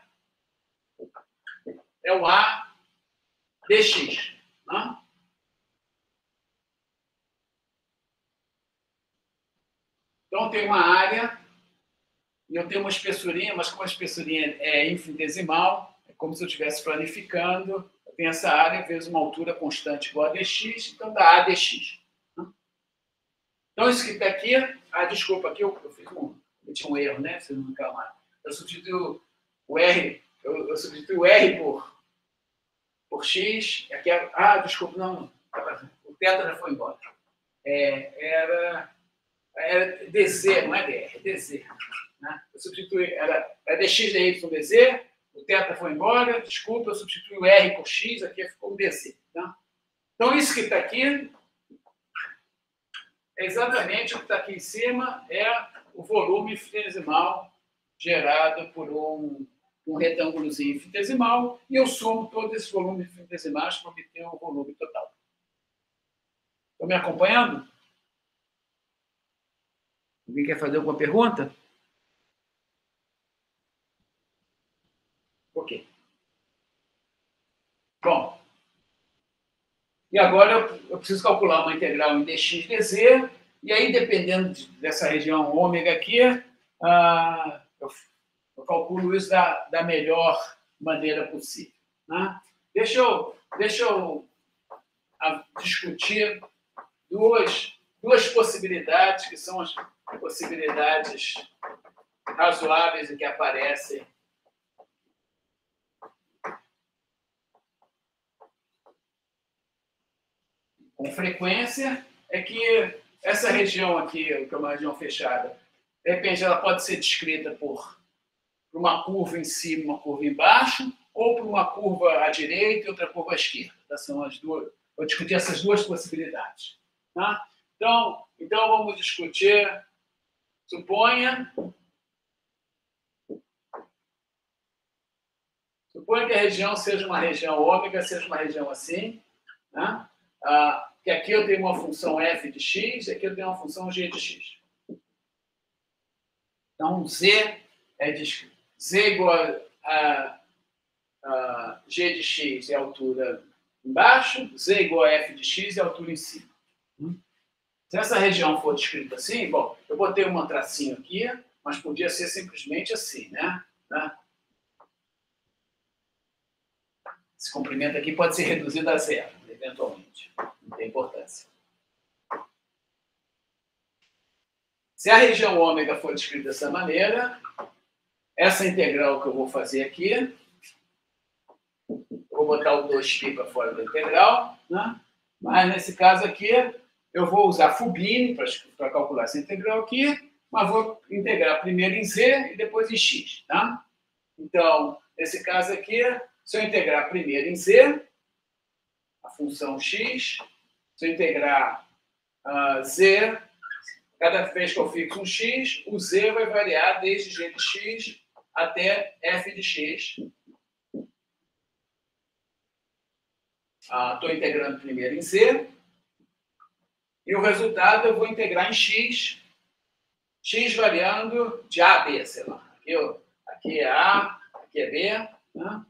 o A dx. Né? Então, tem uma área e eu tenho uma espessurinha, mas como a espessurinha é infinitesimal, é como se eu estivesse planificando, eu tenho essa área vezes uma altura constante igual a dx, então dá A dx. Né? Então, isso que está aqui, desculpa, aqui eu fiz Eu tinha um erro, né? Vocês não reclamaram. Eu substituo o R, eu substituo o R por X. Aqui desculpa, não. O θ já foi embora. Era DZ, não é DR, é DZ. Né? Eu substituí, era dx, dy, dz, o θ foi embora, desculpa, eu substituí o R por X, aqui ficou o dz. Tá? Então, isso que está aqui é exatamente o que está aqui em cima, é o volume infinitesimal gerado por um retângulozinho infinitesimal, e eu somo todos esses volumes infinitesimais para obter o volume total. Estão me acompanhando? Alguém quer fazer alguma pergunta? Ok. Bom, e agora eu preciso calcular uma integral em dx, dz, e aí, dependendo dessa região ômega aqui, eu calculo isso da melhor maneira possível. Né? Deixa eu discutir duas possibilidades, que são as possibilidades razoáveis e que aparecem com frequência, é que essa região aqui, que é uma região fechada, de repente ela pode ser descrita por uma curva em cima e uma curva embaixo, ou por uma curva à direita e outra curva à esquerda. São as duas. Vou discutir essas duas possibilidades. Tá? Então, vamos discutir. Suponha que a região seja uma região ômega, seja uma região assim. Né? Que aqui eu tenho uma função f de x, e aqui eu tenho uma função g de x. Então, z igual a g de x é a altura embaixo, z igual a f de x é a altura em cima. Se essa região for descrita assim, bom, eu botei um tracinho aqui, mas podia ser simplesmente assim, né? Esse comprimento aqui pode ser reduzido a zero, eventualmente. Não tem importância. Se a região ômega for descrita dessa maneira, essa integral que eu vou fazer aqui, eu vou botar o 2π para fora da integral, né? Mas nesse caso aqui, eu vou usar Fubini para calcular essa integral aqui, mas vou integrar primeiro em z e depois em x. Tá? Então, nesse caso aqui, se eu integrar primeiro em z, a função x, se eu integrar z, cada vez que eu fixo um x, o z vai variar desde g de x até f de x. Estou integrando primeiro em z. E o resultado eu vou integrar em x variando de a a b, sei lá. Aqui é a, aqui é b. Né?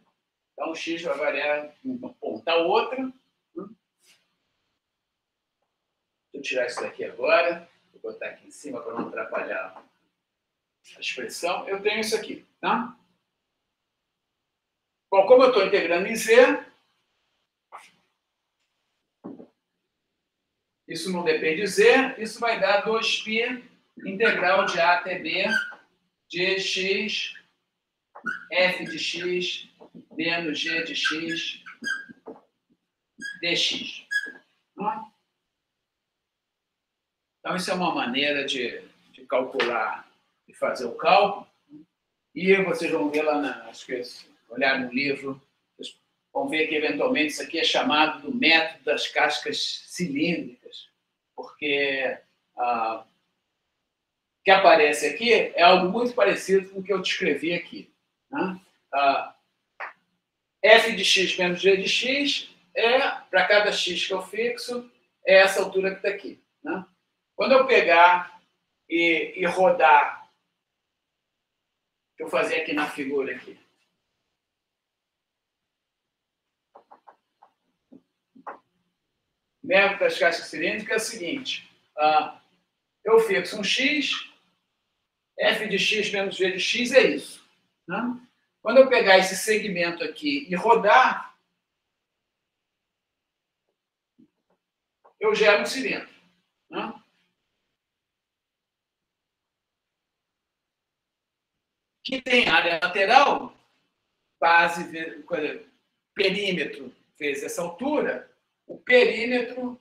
Então, o x vai variar de uma ponta a outra. Deixa eu tirar isso daqui agora. Vou botar aqui em cima para não atrapalhar a expressão. Eu tenho isso aqui. Tá? Bom, como eu estou integrando em z, isso não depende de z, isso vai dar 2π integral de a até b de x, f de x, menos g de x, dx. Então, isso é uma maneira de calcular, de fazer o cálculo. E vocês vão ver lá, acho que olhar no livro, vocês vão ver que, eventualmente, isso aqui é chamado do método das cascas cilíndricas, porque o que aparece aqui é algo muito parecido com o que eu descrevi aqui. Né? F de x menos g de x para cada x que eu fixo, é essa altura que está aqui. Né? Quando eu pegar e rodar, que eu fazer aqui na figura aqui. O método das cascas cilíndricas é o seguinte. Eu fixo um x, f de x menos g de x é isso. Né? Quando eu pegar esse segmento aqui e rodar, eu gero um cilindro. Né? que tem área lateral, base, perímetro vezes essa altura, o perímetro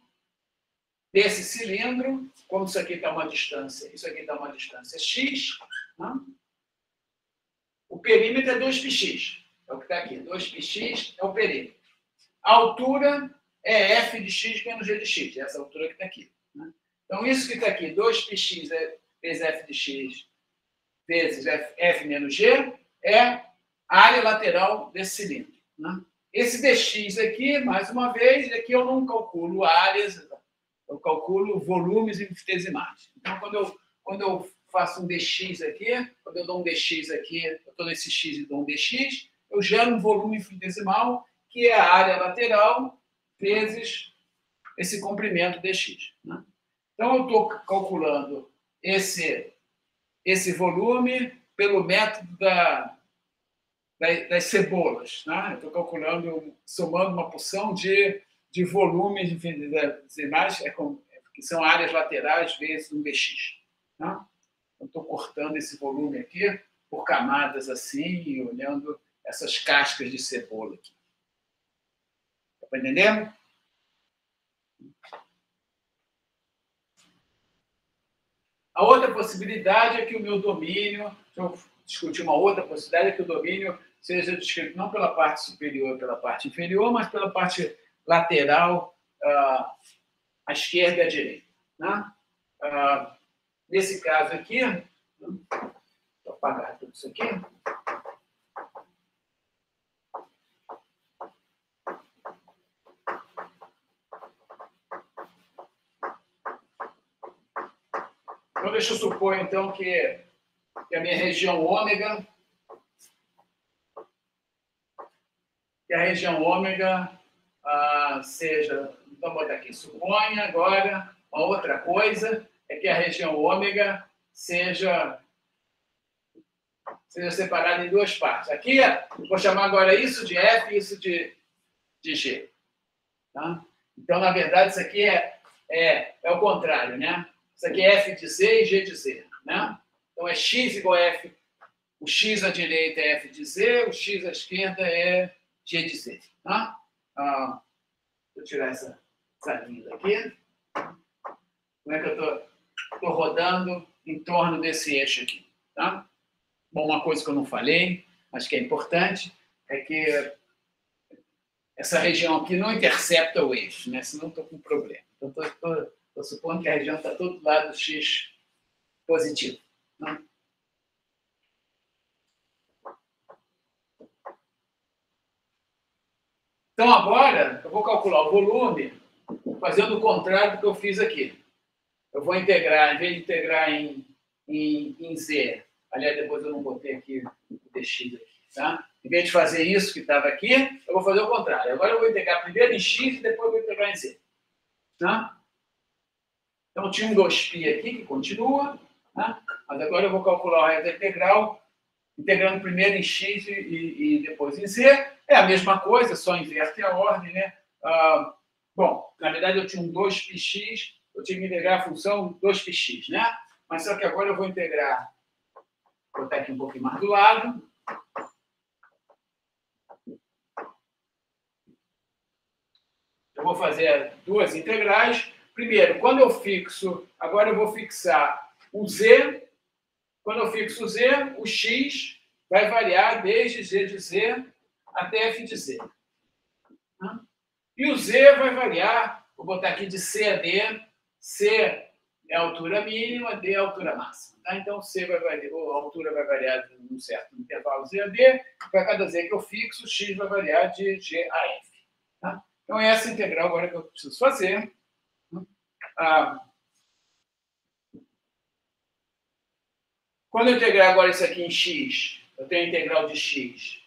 desse cilindro, como isso aqui está uma distância, isso aqui está uma distância x, né? O perímetro é 2πx, é o que está aqui, 2πx é o perímetro. A altura é f de x menos g de x, essa altura que está aqui. Né? Então, isso que está aqui, 2πx vezes f de x vezes f menos g, é a área lateral desse cilindro. Né? Esse dx aqui, mais uma vez, aqui eu não calculo áreas, eu calculo volumes infinitesimais. Então, quando eu faço um dx aqui, quando eu dou um dx aqui, eu estou nesse x e dou um dx, eu gero um volume infinitesimal, que é a área lateral vezes esse comprimento dx. Né? Então, eu estou calculando esse volume pelo método das cebolas. Né? Eu estou calculando, somando uma porção de volumes infinitesimais, que são áreas laterais vezes um dx. Né? Eu estou cortando esse volume aqui por camadas assim, e olhando essas cascas de cebola aqui. Está entendendo? A outra possibilidade é que o meu domínio, se eu discutir uma outra possibilidade, é que o domínio seja descrito não pela parte superior e pela parte inferior, mas pela parte lateral, à esquerda e à direita. Né? Nesse caso aqui, vou apagar tudo isso aqui. Então, deixa eu supor, então, que a minha região ômega, seja, vamos botar aqui, suponha agora, uma outra coisa é que a região ômega seja separada em duas partes. Aqui, vou chamar agora isso de F e isso de G. Tá? Então, na verdade, isso aqui é o contrário, né? Isso aqui é F de Z e G de Z. Né? Então, é X igual a F. O X à direita é F de Z, o X à esquerda é G de Z. Tá? Vou tirar essa linha daqui. Como é que eu estou rodando em torno desse eixo aqui? Tá? Bom, uma coisa que eu não falei, mas que é importante, é que essa região aqui não intercepta o eixo, né? Senão estou com problema. Então, estou supondo que a região está todo lado do X positivo. Né? Então, agora, eu vou calcular o volume fazendo o contrário do que eu fiz aqui. Eu vou integrar, em vez de integrar em Z, aliás, depois eu não botei aqui o dx aqui, tá? Em vez de fazer isso que estava aqui, eu vou fazer o contrário. Agora eu vou integrar primeiro em x e depois eu vou integrar em Z. Tá? Então, tinha um 2π aqui que continua, tá? Mas agora eu vou calcular o resto da integral, integrando primeiro em x e depois em Z. É a mesma coisa, só inverte a ordem, né? Bom, na verdade eu tinha um 2πx, eu tinha que integrar a função 2πx, né? Mas só que agora eu vou integrar, vou botar aqui um pouquinho mais do lado. Eu vou fazer duas integrais. Primeiro, quando eu fixo, agora eu vou fixar o Z. Quando eu fixo o Z, o x vai variar desde G de Z até F de Z. E o Z vai variar, vou botar aqui de C a D. C é a altura mínima, D é a altura máxima. Tá? Então, C vai variar, a altura vai variar num certo intervalo Z a D. Para cada Z que eu fixo, o x vai variar de G a F. Tá? Então, é essa integral agora que eu preciso fazer. Quando eu integrar agora isso aqui em x, eu tenho a integral de x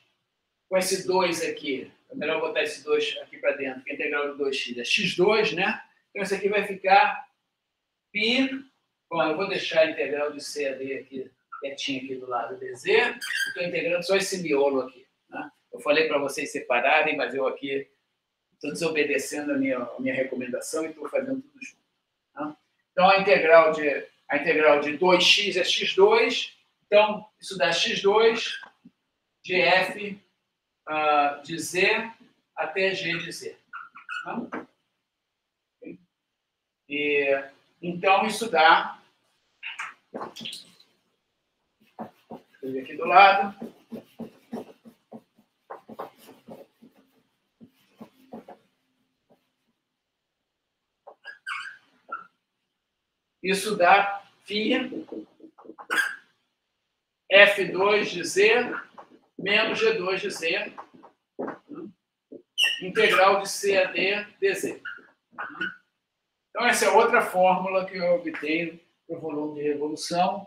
com esse 2 aqui. É melhor botar esse 2 aqui para dentro, que a integral de 2x é x2, né? Então, isso aqui vai ficar π. Bom, eu vou deixar a integral de C a D aqui, quietinho aqui do lado de Z. Estou integrando só esse miolo aqui. Né? Eu falei para vocês separarem, mas eu aqui estou desobedecendo a minha recomendação e estou fazendo tudo junto. Tá? Então, a integral de 2x é x2, Então, isso dá x2 de f de z até g de z. Tá? E, então, isso dá... Vou ver aqui do lado. Isso dá φ f2 de z menos g2 de z, integral de c a d dz. Então, essa é outra fórmula que eu obtenho para o volume de revolução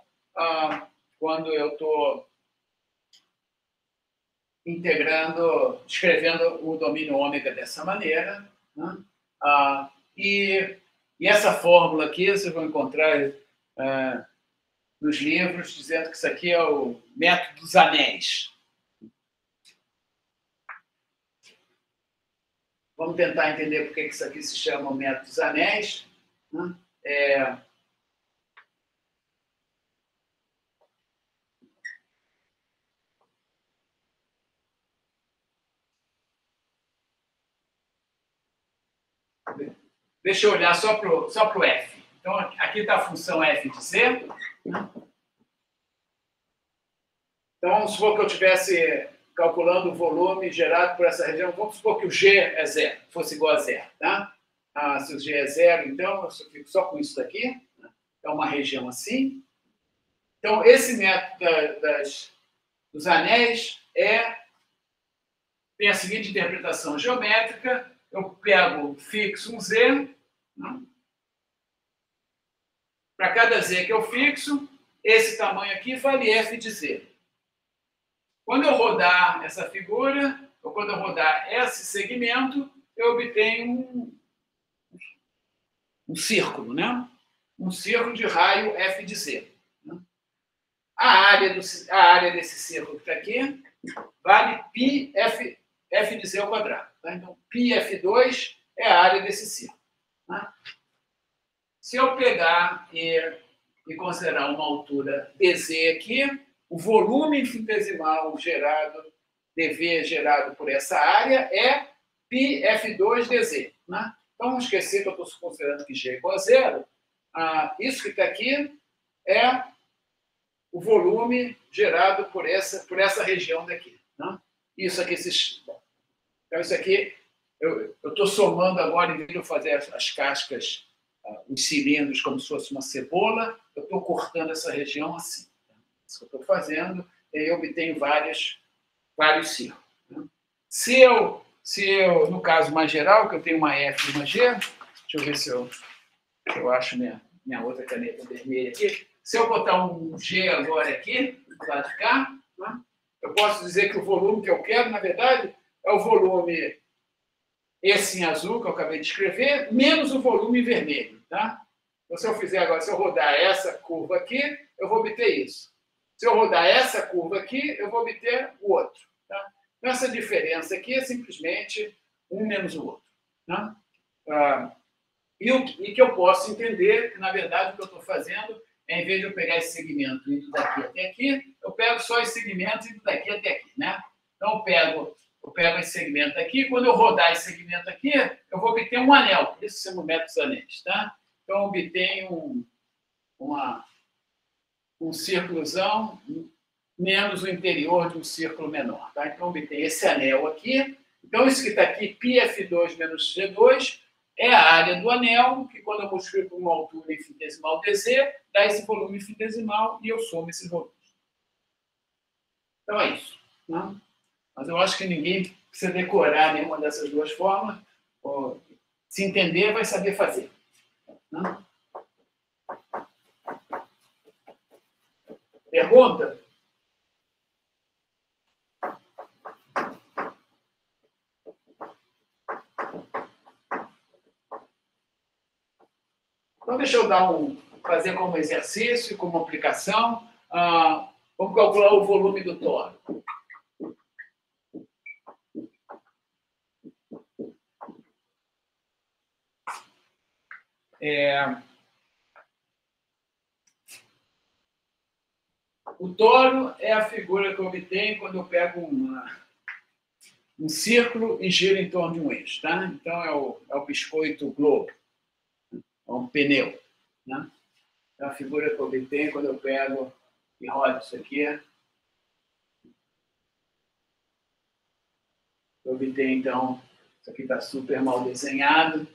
quando eu estou integrando, escrevendo o domínio ômega dessa maneira. Né? E essa fórmula aqui vocês vão encontrar nos livros, dizendo que isso aqui é o método dos anéis. Vamos tentar entender por que isso aqui se chama o método dos anéis. Né? Deixa eu olhar só para o f. Então, aqui está a função f de z. Né? Então, vamos supor que eu estivesse calculando o volume gerado por essa região. Vamos supor que o g é zero, fosse igual a zero. Tá? Se o g é zero, então, eu fico só com isso daqui. Né? É uma região assim. Então, esse método dos anéis tem a seguinte interpretação geométrica. Eu pego fixo um z. Né? Para cada z que eu fixo, esse tamanho aqui vale f de z. Quando eu rodar essa figura, ou quando eu rodar esse segmento, eu obtenho um círculo, né? Um círculo de raio f de z. A área desse círculo que está aqui vale π f de z ao quadrado. Tá? Então, π f2 é a área desse círculo. Tá? Se eu pegar e considerar uma altura dz aqui, o volume infinitesimal gerado, dv gerado por essa área, é π f2 dz. Né? Então, não esquecer que eu estou considerando que g é igual a zero. Isso que está aqui é o volume gerado por essa região daqui. Né? Isso aqui, então, isso aqui, eu estou somando agora, em vez de eu fazer as cascas, os cilindros, como se fosse uma cebola, eu estou cortando essa região assim. Isso que eu estou fazendo, e aí eu obtenho vários círculos. Né? Se eu, no caso mais geral, que eu tenho uma F e uma G, deixa eu ver se eu acho minha outra caneta vermelha aqui. Se eu botar um G agora aqui, do lado de cá, né, eu posso dizer que o volume que eu quero, na verdade, é o volume esse em azul, que eu acabei de escrever, menos o volume em vermelho. Tá? Então, se eu fizer agora, se eu rodar essa curva aqui, eu vou obter isso. Se eu rodar essa curva aqui, eu vou obter o outro. Tá? Então, essa diferença aqui é simplesmente um menos o outro. Tá? E que eu posso entender que, na verdade, o que eu estou fazendo é, em vez de eu pegar esse segmento indo daqui até aqui, eu pego só esse segmento indo daqui até aqui. Né? Então, eu pego esse segmento aqui, quando eu rodar esse segmento aqui, eu vou obter um anel. Por isso chama o método dos anéis. Tá? Então, eu obtenho um círculozão menos o interior de um círculo menor. Tá? Então, obtenho esse anel aqui. Então, isso que está aqui, πf2 menos g2, é a área do anel, que quando eu multiplico por uma altura infinitesimal dz, dá esse volume infinitesimal e eu somo esses volumes. Então, é isso. Né? Mas eu acho que ninguém precisa decorar nenhuma dessas duas formas. Se entender, vai saber fazer. Né? Pergunta? Então, deixa eu fazer como exercício, como aplicação. Vamos calcular o volume do toro. O toro é a figura que eu obtenho quando eu pego um círculo e giro em torno de um eixo. Tá? Então, é o biscoito globo, é um pneu. Né? É a figura que eu obtenho quando eu pego e rodo isso aqui. Eu obtenho, então, isso aqui está super mal desenhado.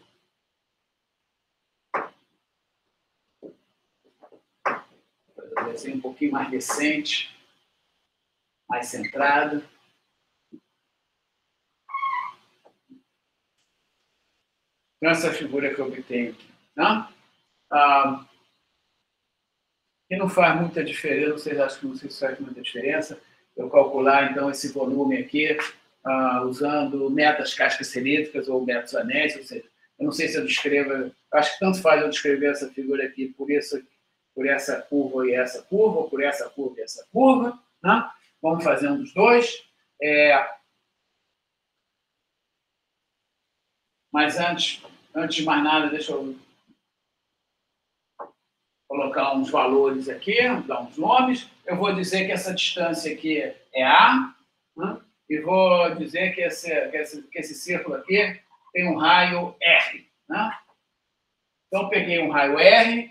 Eu desenho um pouquinho mais decente, mais centrado. Então, essa figura que eu obtenho aqui. Né? E não faz muita diferença, vocês acham que não sei se faz muita diferença, eu calcular, então, esse volume aqui, usando métodos cascas cilíndricas ou métodos anéis, ou seja, eu não sei se eu descrevo, acho que tanto faz eu descrever essa figura aqui por essa curva e essa curva, ou por essa curva e essa curva. Né? Vamos fazer um dos dois. Mas antes de mais nada, deixa eu colocar uns valores aqui, dar uns nomes. Eu vou dizer que essa distância aqui é A, né? E vou dizer que esse círculo aqui tem um raio R. Né? Então, peguei um raio R,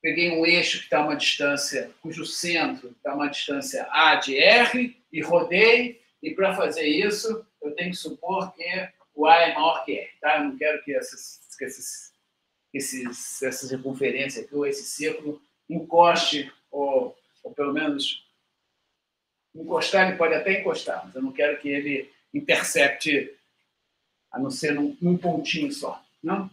peguei um eixo que está uma distância, cujo centro está uma distância A de R, e rodei, e para fazer isso, eu tenho que supor que o A é maior que R. Tá? Eu não quero que essa circunferência aqui, ou esse círculo, encoste, ou pelo menos encostar, ele pode até encostar, mas eu não quero que ele intercepte, a não ser num pontinho só. Não?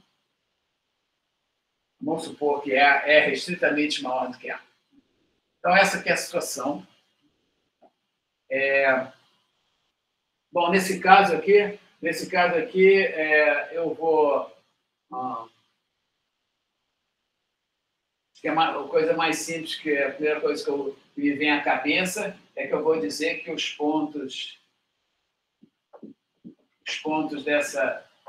Vamos supor que é estritamente maior do que A. Então, essa aqui é a situação. Bom, nesse caso aqui, eu vou... Acho que a coisa mais simples, que a primeira coisa que me vem à cabeça, é que eu vou dizer que os pontos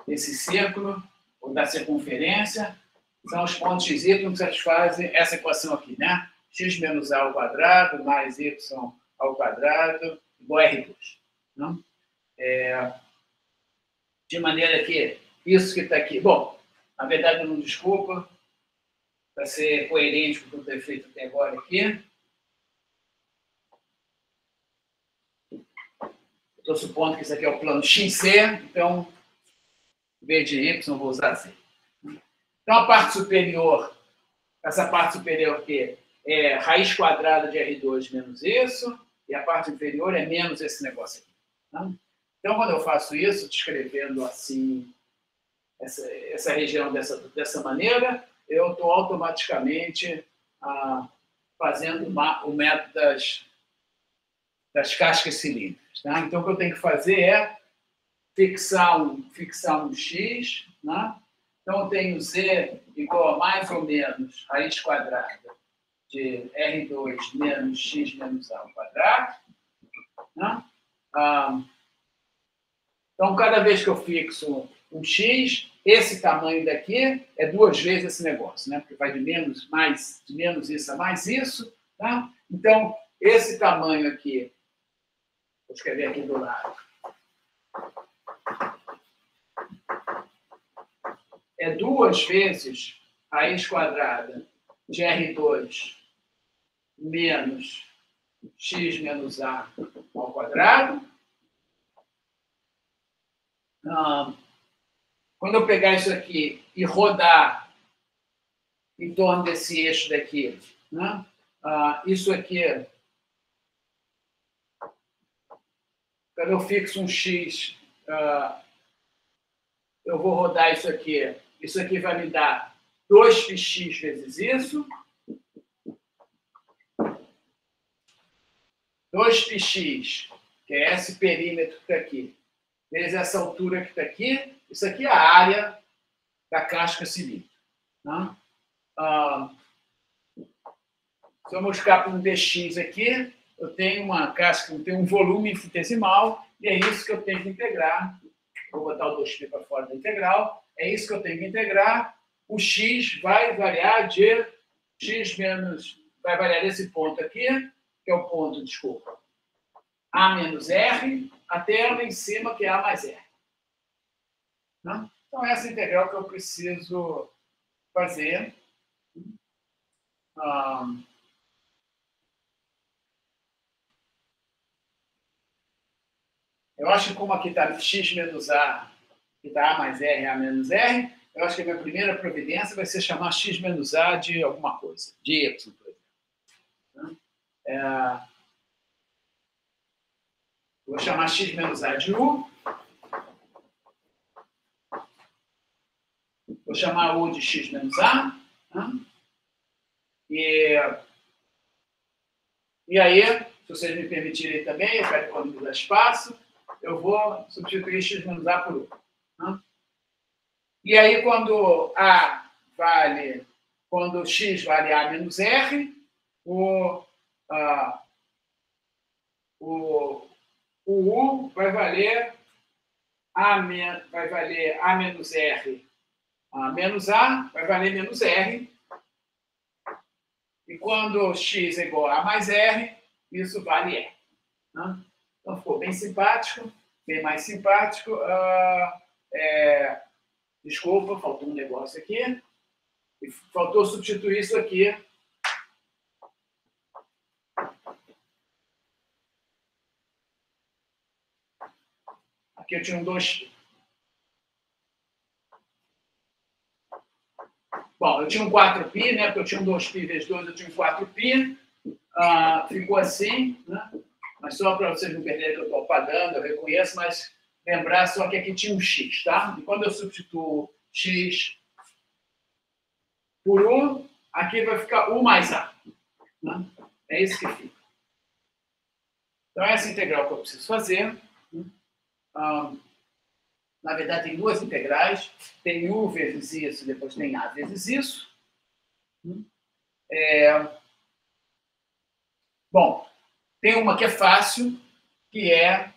desse círculo, ou da circunferência, são os pontos x e y que satisfazem essa equação aqui, né? X menos a ao quadrado mais y ao quadrado igual a R2. Não? De maneira que isso que está aqui... Bom, na verdade, não desculpa, para ser coerente com o que eu tenho feito até agora aqui. Estou supondo que isso aqui é o plano XC, então, em vez de Y, vou usar Z. Então, a parte superior, essa parte superior aqui é raiz quadrada de R2 menos isso, e a parte inferior é menos esse negócio aqui. Tá? Então, quando eu faço isso, descrevendo assim, essa região dessa maneira, eu estou automaticamente fazendo o método das cascas cilíndricas. Tá? Então, o que eu tenho que fazer é fixar um X. Né? Então, eu tenho Z igual a mais ou menos raiz quadrada de R2 menos X menos A ao quadrado. Né? Então, cada vez que eu fixo um X, esse tamanho daqui é 2 vezes esse negócio, né? Porque vai de menos isso a mais isso. Tá? Então, esse tamanho aqui, vou escrever aqui do lado, é 2 vezes raiz quadrada de R2 menos X menos A ao quadrado. Quando eu pegar isso aqui e rodar em torno desse eixo daqui, né? Isso aqui, quando eu fixo um X, eu vou rodar isso aqui vai me dar 2πx vezes isso, 2πx, que é esse perímetro que está aqui, vezes essa altura que está aqui. Isso aqui é a área da casca cilíndrica. Né? Se eu multiplicar por um dx aqui, eu tenho uma casca, eu tenho um volume infinitesimal, e é isso que eu tenho que integrar. Vou botar o 2π para fora da integral. É isso que eu tenho que integrar. O x vai variar de x menos... Vai variar desse ponto aqui, que é o ponto, desculpa, A menos R, até lá em cima, que é A mais R. Né? Então, essa integral que eu preciso fazer. Eu acho que como aqui está x menos A, que está A mais R, A menos R, eu acho que a minha primeira providência vai ser chamar x menos A de alguma coisa, de y, por exemplo. Vou chamar x menos A de U. Vou chamar U de x menos A. Né? E aí, se vocês me permitirem também, eu quero economizar espaço, eu vou substituir x menos A por U. Né? E aí, quando x vale A menos R, o U vai valer A menos R menos A, vai valer menos R. E quando x é igual a mais R, isso vale R. Né? Então, ficou bem simpático, bem mais simpático. Desculpa, faltou um negócio aqui. E faltou substituir isso aqui. Aqui eu tinha um 2π. Bom, eu tinha um 4π, né? Porque eu tinha um 2π vezes 2, eu tinha um 4π. Ficou assim, né? Mas só para vocês não perderem que eu estou apagando, eu reconheço, mas lembrar só que aqui tinha um x, tá? E quando eu substituo x por U, aqui vai ficar U mais A. Né? É isso que fica. Então, essa integral que eu preciso fazer. Na verdade, tem duas integrais. Tem U vezes isso, depois tem A vezes isso. Bom, tem uma que é fácil, que é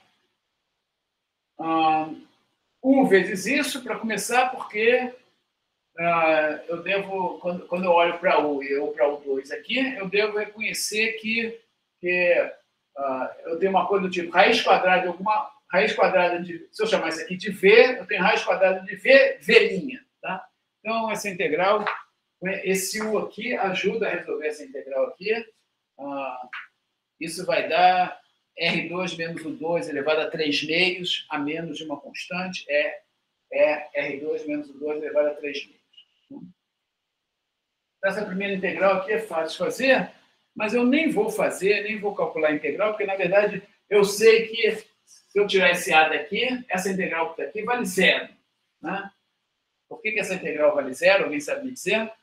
U vezes isso, para começar, porque eu devo, quando eu olho para U e eu para U2 aqui, eu devo reconhecer que eu tenho uma coisa do tipo raiz quadrada de alguma... Raiz quadrada de... Se eu chamar isso aqui de V, eu tenho raiz quadrada de V, V'. Tá? Então, essa integral, esse U aqui ajuda a resolver essa integral aqui. Isso vai dar R2 menos U2 elevado a 3 meios, a menos de uma constante, é R2 menos U2 elevado a 3 meios. Essa primeira integral aqui é fácil de fazer, mas eu nem vou fazer, nem vou calcular a integral, porque, na verdade, eu sei que se eu tirar esse A daqui, essa integral que está aqui vale zero. Né? Por que essa integral vale zero? Alguém sabe me dizer?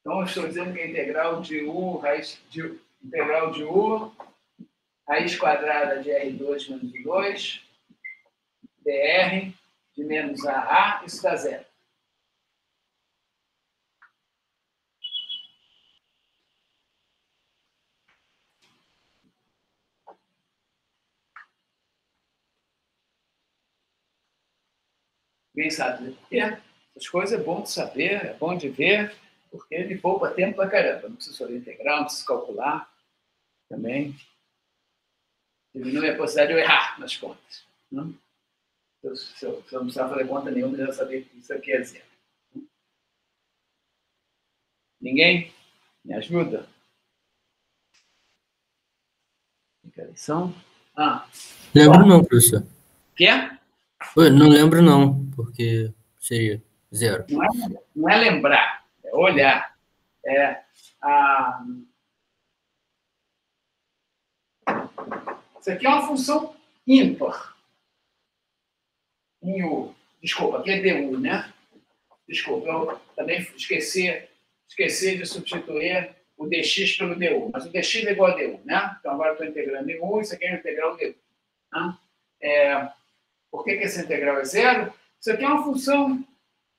Então, eu estou dizendo que a integral de U, raiz quadrada de R2 menos U2, dr de menos AA, isso dá zero. Ninguém sabe por quê? Essas coisas é bom de saber, é bom de ver, porque ele poupa tempo pra caramba. Não precisa fazer integral, não precisa calcular também. Diminui a possibilidade de eu errar nas contas. Não? Se eu não precisar fazer conta nenhuma, eu já sabia que isso aqui é zero. Ninguém? Me ajuda? Fica a lição. Lembro não, professor. Quê? Não lembro não, porque seria zero. Não é lembrar, é olhar. Isso aqui é uma função ímpar. Em U. Desculpa, aqui é DU, né? Desculpa, eu também esqueci de substituir o dx pelo du. Mas o dx é igual a du, né? Então, agora eu estou integrando em U, isso aqui é a integral du. Né? Por que essa integral é zero? Isso aqui é uma função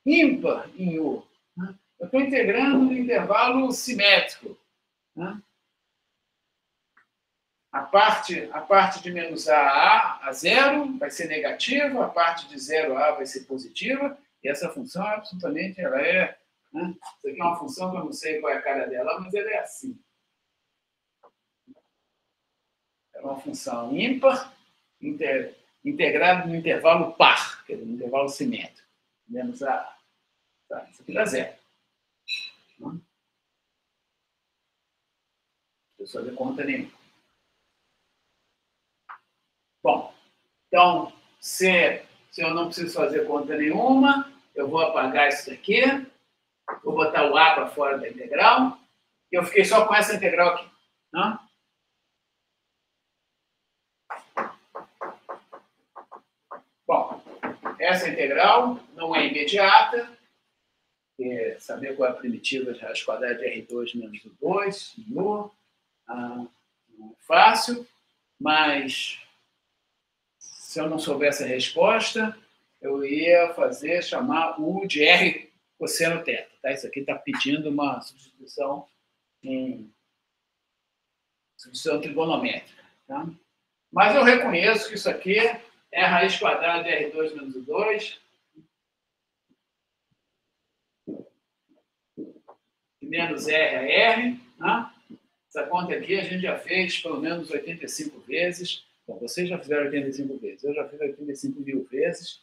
ímpar em U. Né? Eu estou integrando no intervalo simétrico. Né? A parte de menos a zero, vai ser negativa, a parte de 0 a vai ser positiva, e essa função, absolutamente, ela é... Né? Isso aqui é uma função que eu não sei qual é a cara dela, mas ela é assim. É uma função ímpar, integrada no intervalo par, quer dizer, no intervalo simétrico. Menos a... Tá, isso aqui dá 0. Não preciso fazer conta nenhuma. Bom, então, se eu não preciso fazer conta nenhuma, eu vou apagar isso daqui, vou botar o a para fora da integral, e eu fiquei só com essa integral aqui. Né? Bom, essa integral não é imediata, porque saber qual é a primitiva de raiz quadrada de R2 menos o 2, não é fácil, mas se eu não soubesse a resposta, eu ia chamar U de R cosseno θ. Tá? Isso aqui está pedindo uma substituição trigonométrica. Tá? Mas eu reconheço que isso aqui é a raiz quadrada de R2 menos o 2. Menos R a R. Né? Essa conta aqui a gente já fez pelo menos 85 vezes. Bom, vocês já fizeram 85 vezes. Eu já fiz 85 mil vezes.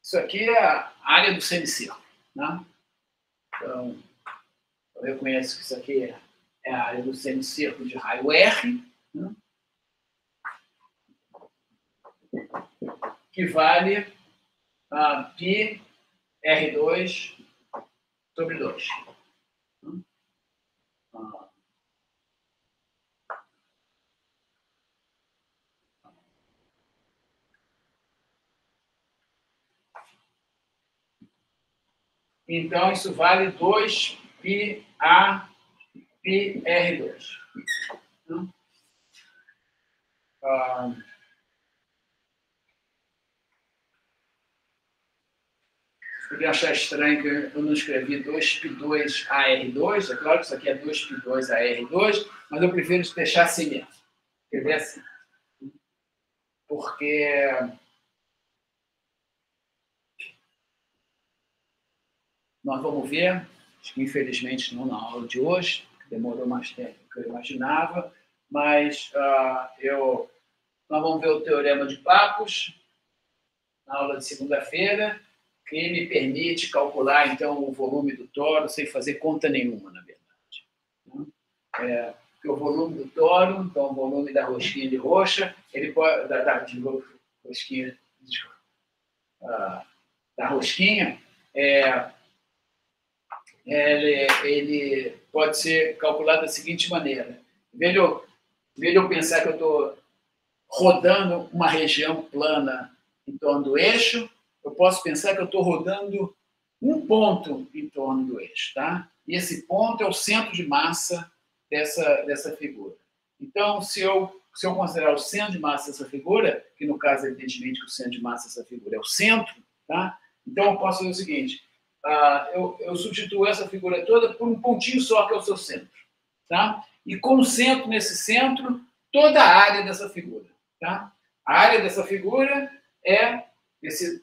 Isso aqui é a área do semicírculo. Né? Então, eu reconheço que isso aqui é a área do semicírculo de raio R, né? Que vale a π R2 sobre 2. Então, isso vale 2π a π R2. Podia achar estranho que eu não escrevi 2π2 a R2. É claro que isso aqui é 2π2 a R2, mas eu prefiro deixar assim mesmo. Escrever assim. Porque nós vamos ver, acho que infelizmente não na aula de hoje, que demorou mais tempo do que eu imaginava, mas nós vamos ver o teorema de Pappus na aula de segunda-feira, que me permite calcular, então, o volume do toro sem fazer conta nenhuma, na verdade. Porque o volume do toro, então, o volume da rosquinha de roxa, ele pode... da rosquinha, ele pode ser calculado da seguinte maneira. Em vez de eu pensar que eu estou rodando uma região plana em torno do eixo, eu posso pensar que eu estou rodando um ponto em torno do eixo. Tá? E esse ponto é o centro de massa dessa figura. Então, se eu considerar o centro de massa dessa figura, que no caso, evidentemente, que o centro de massa dessa figura é o centro, tá? Então eu posso fazer o seguinte, eu substituo essa figura toda por um pontinho só, que é o seu centro. Tá? E concentro nesse centro toda a área dessa figura. Tá? A área dessa figura é esse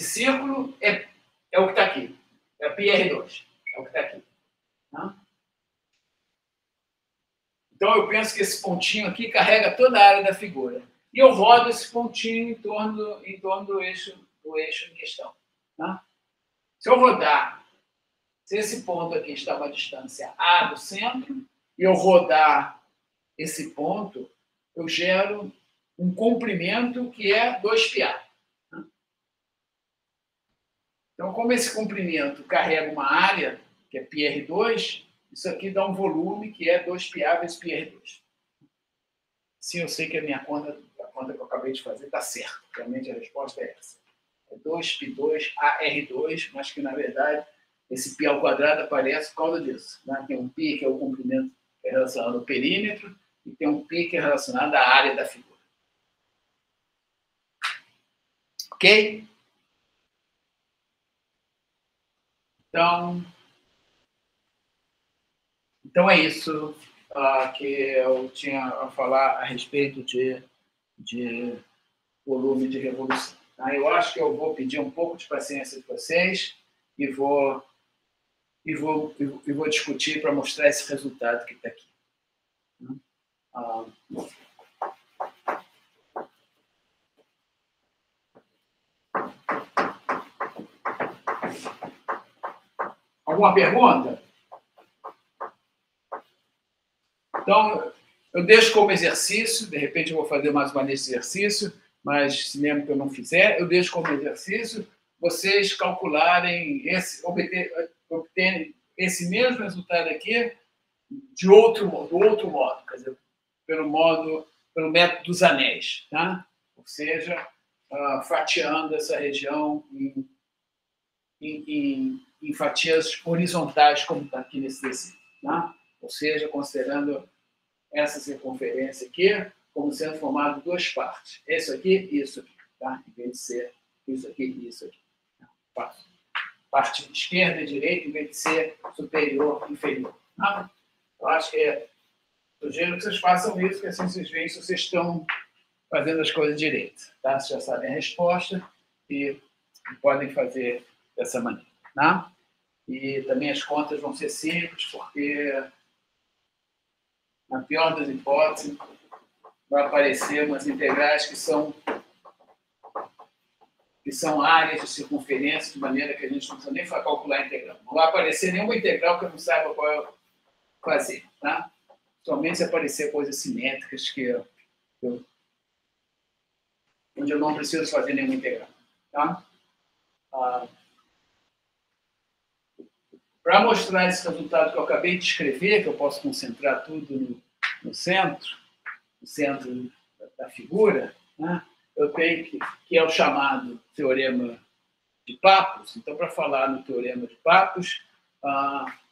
círculo é o que está aqui. É PR2. É o que está aqui. Tá? Então, eu penso que esse pontinho aqui carrega toda a área da figura. E eu rodo esse pontinho em torno do eixo em questão. Tá? Se eu rodar, se esse ponto aqui está a uma distância A do centro, e eu rodar esse ponto, eu gero um comprimento que é 2πa. Então, como esse comprimento carrega uma área, que é πr2, isso aqui dá um volume que é 2πa vezes πr2. Sim, eu sei que a conta que eu acabei de fazer está certa. Realmente a resposta é essa. É 2π2 a R2, mas que, na verdade, esse π ao quadrado aparece por causa disso. Né? Tem um π que é o comprimento que é relacionado ao perímetro e tem um π que é relacionado à área da figura. Ok? Então é isso que eu tinha a falar a respeito de volume de revolução. Tá? Eu acho que eu vou pedir um pouco de paciência de vocês e vou discutir para mostrar esse resultado que está aqui. Alguma pergunta? Então, eu deixo como exercício, de repente eu vou fazer mais uma nesse exercício, mas se mesmo que eu não fizer, eu deixo como exercício vocês calcularem, obterem esse mesmo resultado aqui do outro modo, quer dizer, pelo método dos anéis, tá? Ou seja, fatiando essa região em fatias horizontais, como está aqui nesse desenho, tá? Ou seja, considerando essa circunferência aqui como sendo formada de duas partes. Isso aqui e isso aqui, tá? Em vez de ser isso aqui e isso aqui. Parte esquerda e direita, em vez de ser superior e inferior. Tá? Eu acho que sugiro que vocês façam isso, que assim vocês veem se vocês estão fazendo as coisas direito. Tá? Vocês já sabem a resposta e podem fazer dessa maneira. Tá? E também as contas vão ser simples, porque, na pior das hipóteses, vai aparecer umas integrais que são áreas de circunferência, de maneira que a gente não precisa nem calcular a integral. Não vai aparecer nenhuma integral que eu não saiba qual é fazer. Tá? Somente se aparecer coisas simétricas onde eu não preciso fazer nenhuma integral. Tá? Para mostrar esse resultado que eu acabei de escrever, que eu posso concentrar tudo no centro da figura, né? Eu tenho que é o chamado teorema de Pappus. Então, para falar no teorema de Pappus,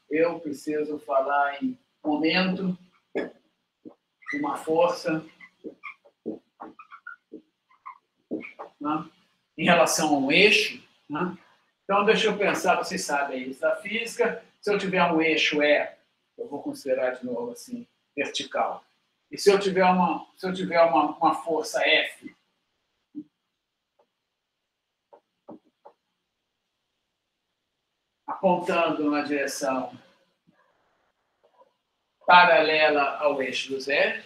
eu preciso falar em momento de uma força, né, em relação a um eixo. Né? Então, deixa eu pensar, vocês sabem isso da física. Se eu tiver um eixo eu vou considerar de novo assim, vertical. E se eu tiver uma força F, apontando na direção paralela ao eixo do Z,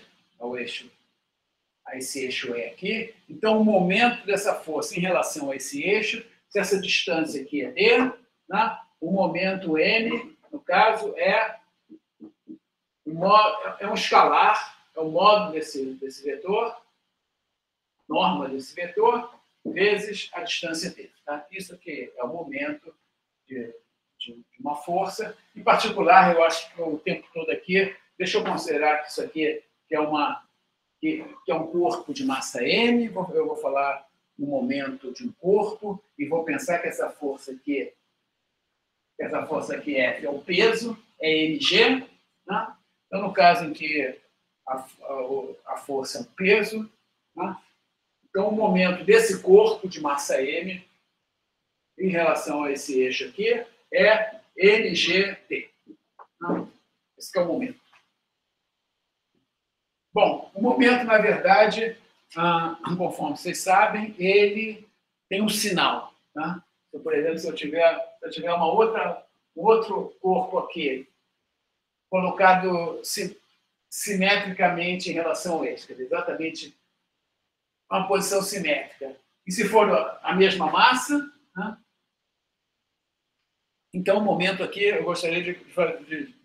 a esse eixo E aqui. Então, o momento dessa força em relação a esse eixo, se essa distância aqui é D, né? O momento M, no caso, é um escalar, é o módulo desse vetor, norma desse vetor, vezes a distância d. Tá? Isso aqui é o momento de uma força. Em particular, eu acho que o tempo todo aqui, deixa eu considerar que isso aqui é um corpo de massa m, eu vou falar no momento de um corpo, e vou pensar que essa força aqui F é o peso, é mg. Né? Então, no caso em que a força é um peso, né? Então, o momento desse corpo de massa m em relação a esse eixo aqui é mgt. Né? Esse que é o momento. Bom, o momento, na verdade, conforme vocês sabem, ele tem um sinal. Tá? Então, por exemplo, se eu tiver um outro corpo aqui colocado simetricamente em relação ao eixo, quer dizer, exatamente uma posição simétrica. E se for a mesma massa, né? Então o momento aqui, eu gostaria de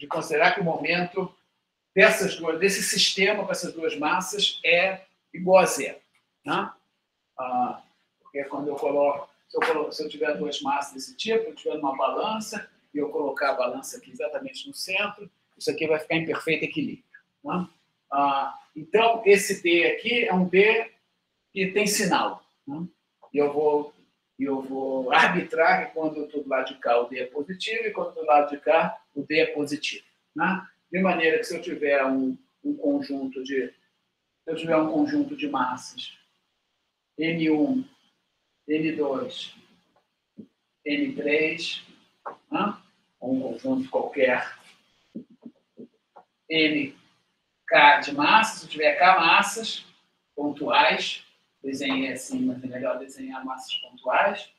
considerar que o momento desse sistema com essas duas massas é igual a zero. Né? Porque quando eu coloco, se eu tiver duas massas desse tipo, eu tiver uma balança, e eu colocar a balança aqui exatamente no centro, isso aqui vai ficar em perfeito equilíbrio. Né? Então, esse D aqui é um D que tem sinal. Né? E eu vou arbitrar que quando eu estou do lado de cá o D é positivo e quando eu estou do lado de cá o D é positivo. Né? De maneira que se eu tiver um conjunto de massas N1, N2, N3, né? um conjunto qualquer NK de massas, se eu tiver K massas pontuais, desenhei assim, mas é melhor desenhar massas pontuais.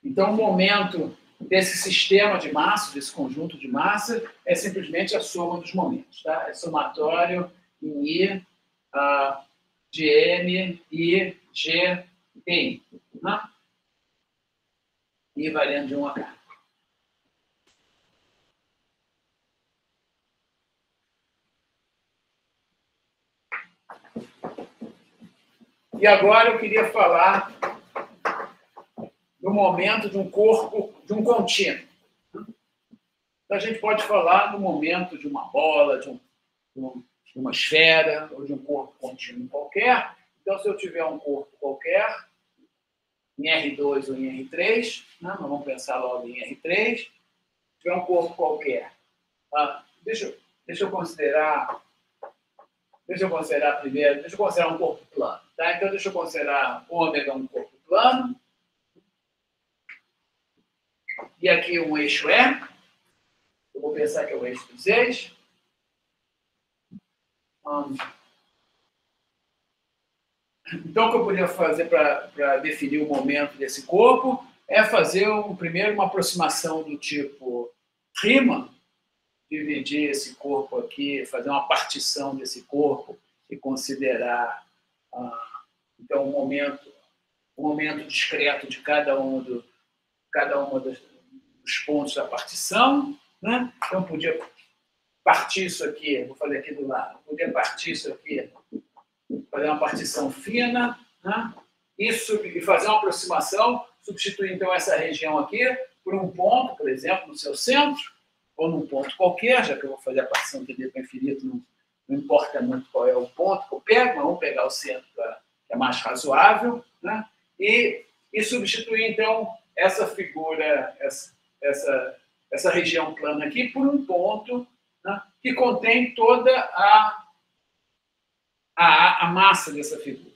Então, o momento desse sistema de massa, desse conjunto de massa, é simplesmente a soma dos momentos. Tá? É somatório em I de M, I, G, T. Tá? I variando de 1 a K. E agora eu queria falar do momento de um corpo, de um contínuo. Então, a gente pode falar do momento de uma bola, de uma esfera, ou de um corpo contínuo qualquer. Então, se eu tiver um corpo qualquer, em R2 ou em R3, né? Nós vamos pensar logo em R3. Se tiver um corpo qualquer, deixa eu considerar primeiro, deixa eu considerar um corpo plano. Tá? Então, deixa eu considerar ômega um corpo plano. E aqui um eixo E. Eu vou pensar que é o eixo dos eixos. Então, o que eu poderia fazer para definir o momento desse corpo é fazer primeiro uma aproximação do tipo Riemann, dividir esse corpo aqui, fazer uma partição desse corpo e considerar então, o momento discreto de cada um dos pontos da partição. Né? Então, podia partir isso aqui, vou fazer aqui do lado, podia partir isso aqui, fazer uma partição fina, né? E fazer uma aproximação, substituir então essa região aqui por um ponto, por exemplo, no seu centro, ou num ponto qualquer, já que eu vou fazer a partição aqui para infinito, não importa muito qual é o ponto que eu pego, mas vamos pegar o centro que é mais razoável, né? E substituir então essa figura, essa região plana aqui por um ponto, né, que contém toda a massa dessa figura.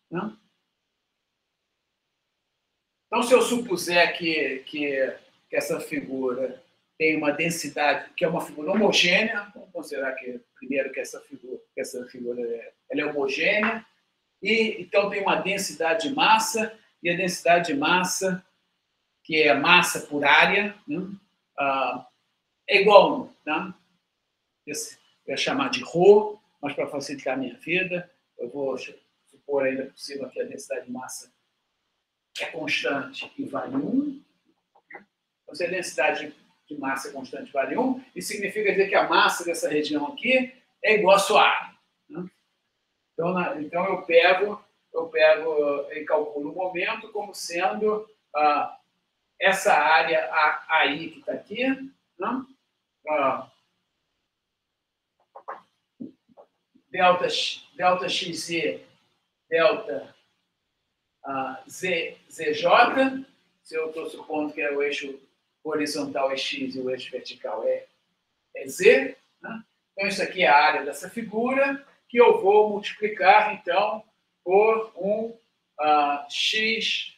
Né? Então, se eu supuser que essa figura tem uma densidade, que é uma figura homogênea, vamos considerar primeiro que essa figura ela é homogênea, e então tem uma densidade de massa, e a densidade de massa, que é massa por área, né, é igual a 1. Né? Eu ia chamar de ρ, mas para facilitar a minha vida, eu vou supor ainda possível que a densidade de massa é constante e vale 1. Então, se a densidade de massa é constante e vale 1, isso significa dizer que a massa dessa região aqui é igual à sua área. Né? Então eu pego e calculo o momento como sendo essa área AI que está aqui, né? delta XZ, delta ZJ, se eu estou supondo que o eixo horizontal é X e o eixo vertical é Z. Né? Então, isso aqui é a área dessa figura, que eu vou multiplicar, então, por um X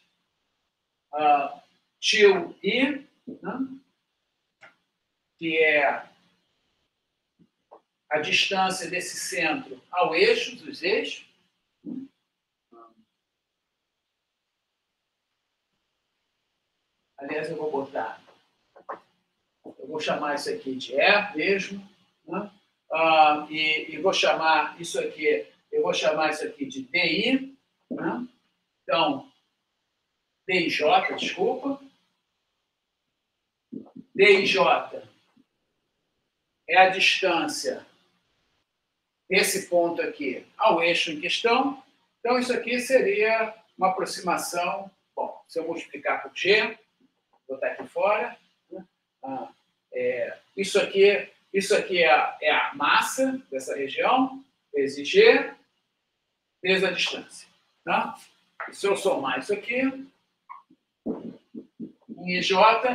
til I, né? Que é a distância desse centro ao eixo, dos eixos. Aliás, eu vou chamar isso aqui de E mesmo, né? E vou chamar isso aqui de DI, né? Então, DIJ, desculpa. DIJ é a distância desse ponto aqui ao eixo em questão. Então, isso aqui seria uma aproximação. Bom, se eu multiplicar por G, vou botar aqui fora. Né? Isso aqui é a massa dessa região, vezes G, vezes a distância. Tá? Se eu somar isso aqui, em IJ,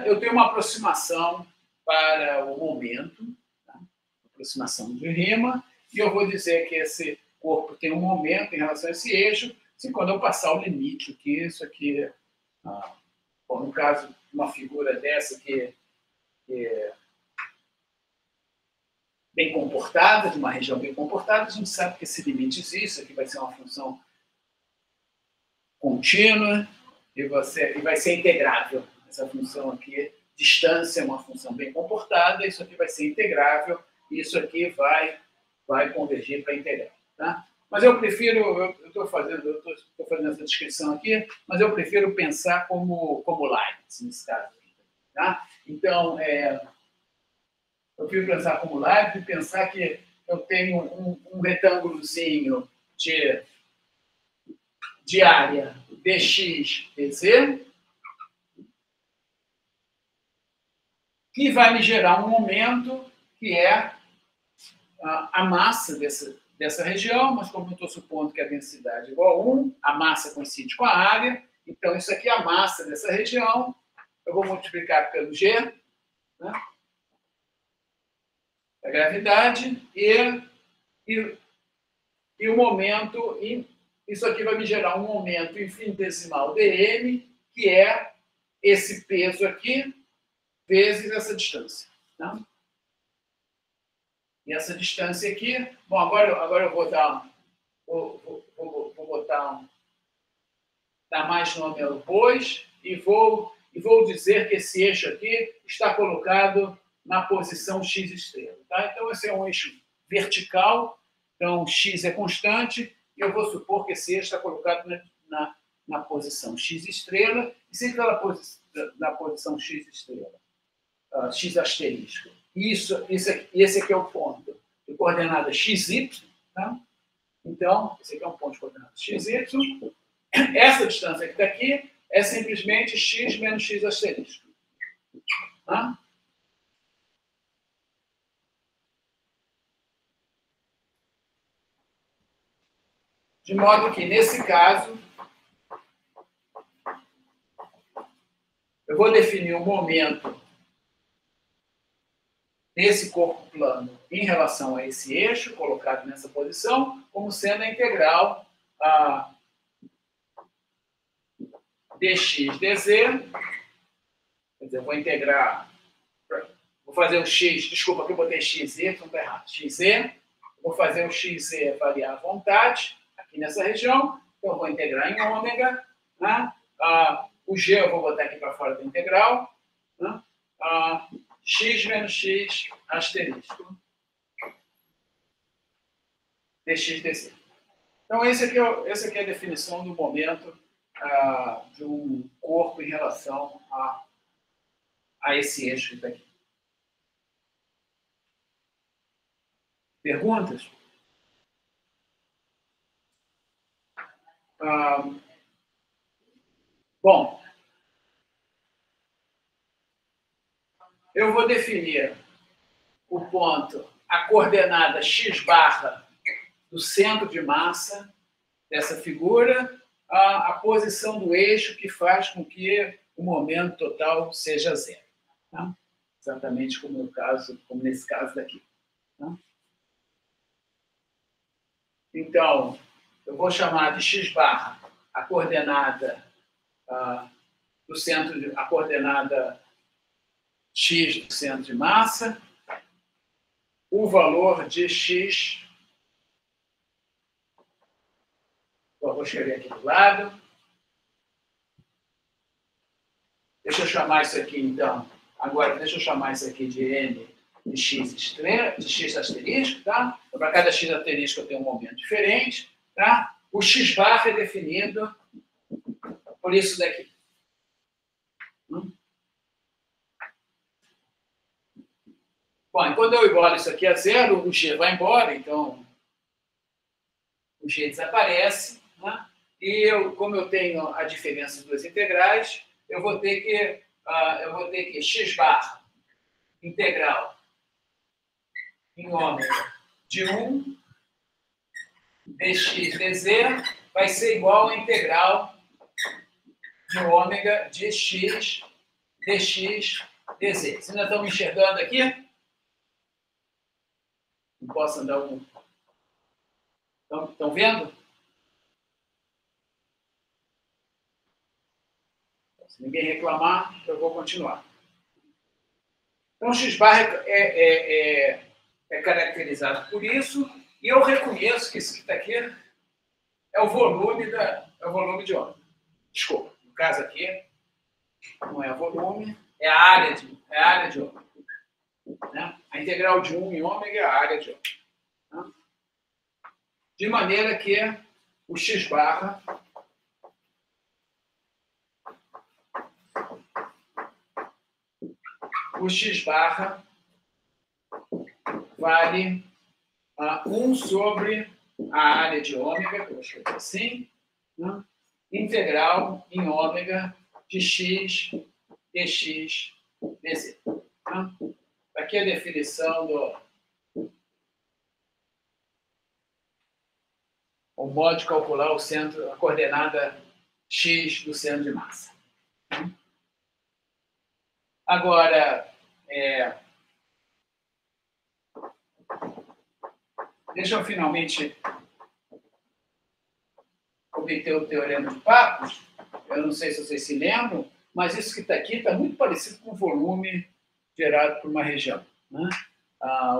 eu tenho uma aproximação para o momento, tá? Aproximação de Riemann, e eu vou dizer que esse corpo tem um momento em relação a esse eixo Se quando eu passar o limite, que isso aqui, bom, no caso, uma figura dessa que é bem comportada, de uma região bem comportada, a gente sabe que esse limite existe, aqui vai ser uma função contínua e vai ser integrável. Essa função aqui, distância, é uma função bem comportada, isso aqui vai ser integrável e isso aqui vai convergir para integral. Tá? Mas eu prefiro, eu estou fazendo essa descrição aqui, mas eu prefiro pensar como Leibniz, nesse caso aqui. Tá? Então, eu prefiro pensar como Leibniz e pensar que eu tenho um retângulozinho de área dx, dz, que vai me gerar um momento que é a massa dessa região, mas como eu estou supondo que a densidade é igual a 1, a massa coincide com a área, então isso aqui é a massa dessa região, eu vou multiplicar pelo G, né? A gravidade, e o momento, isso aqui vai me gerar um momento infinitesimal dm, que é esse peso aqui, vezes essa distância. Tá? E essa distância aqui, bom, agora eu vou dar mais nome ao pois e vou dizer que esse eixo aqui está colocado na posição x estrela. Tá? Então, esse é um eixo vertical, então x é constante, e eu vou supor que esse eixo está colocado na posição x estrela, e se está na posição x estrela, x asterisco, esse aqui é o ponto de coordenada xy, tá? Então, esse aqui é um ponto de coordenada xy, essa distância que está aqui é simplesmente x menos x asterisco. Tá? De modo que, nesse caso, eu vou definir o momento desse corpo plano em relação a esse eixo, colocado nessa posição, como sendo a integral dx, dz. Quer dizer, eu vou integrar, vou fazer o x, desculpa que eu botei x, y, está errado, xe, vou fazer o xe variar à vontade, aqui nessa região, então eu vou integrar em ômega, né? O g eu vou botar aqui para fora da integral, né? X menos x asterisco dx, dz. Então, essa aqui é a definição do momento de um corpo em relação a esse eixo que está aqui. Perguntas? Bom, eu vou definir o ponto, a coordenada x barra do centro de massa dessa figura, a posição do eixo que faz com que o momento total seja zero. Tá? Exatamente como nesse caso daqui. Tá? Então, eu vou chamar de x barra a coordenada do centro, a coordenada x do centro de massa, o valor de x, eu vou escrever aqui do lado. Deixa eu chamar isso aqui, então. Agora, deixa eu chamar isso aqui de n de x asterisco, tá? Então, para cada x asterisco eu tenho um momento diferente, tá? O x barra é definido por isso daqui. Bom, e quando eu igualo isso aqui a zero, o g vai embora, então o g desaparece, né? E como eu tenho a diferença das duas integrais, eu vou ter que x barra integral em ômega de 1 dx dz vai ser igual à integral de ômega de x dx dz. Vocês ainda estão me enxergando aqui? Não posso andar algum. Estão vendo? Se ninguém reclamar, eu vou continuar. Então, x barra é caracterizado por isso, e eu reconheço que isso que está aqui é o volume de ômega. Desculpa, no caso aqui, não é volume, é a área de ômega. Né? A integral de 1 em ômega é a área de ômega. Né? De maneira que o x barra vale 1 sobre a área de ômega, que eu vou escrever assim, né? Integral em ômega de x dx dz. Tá? Aqui a definição o modo de calcular o centro, a coordenada x do centro de massa. Agora, deixa eu finalmente obter o teorema de Pappus. Eu não sei se vocês se lembram, mas isso que está aqui está muito parecido com o volume gerado por uma região. Né?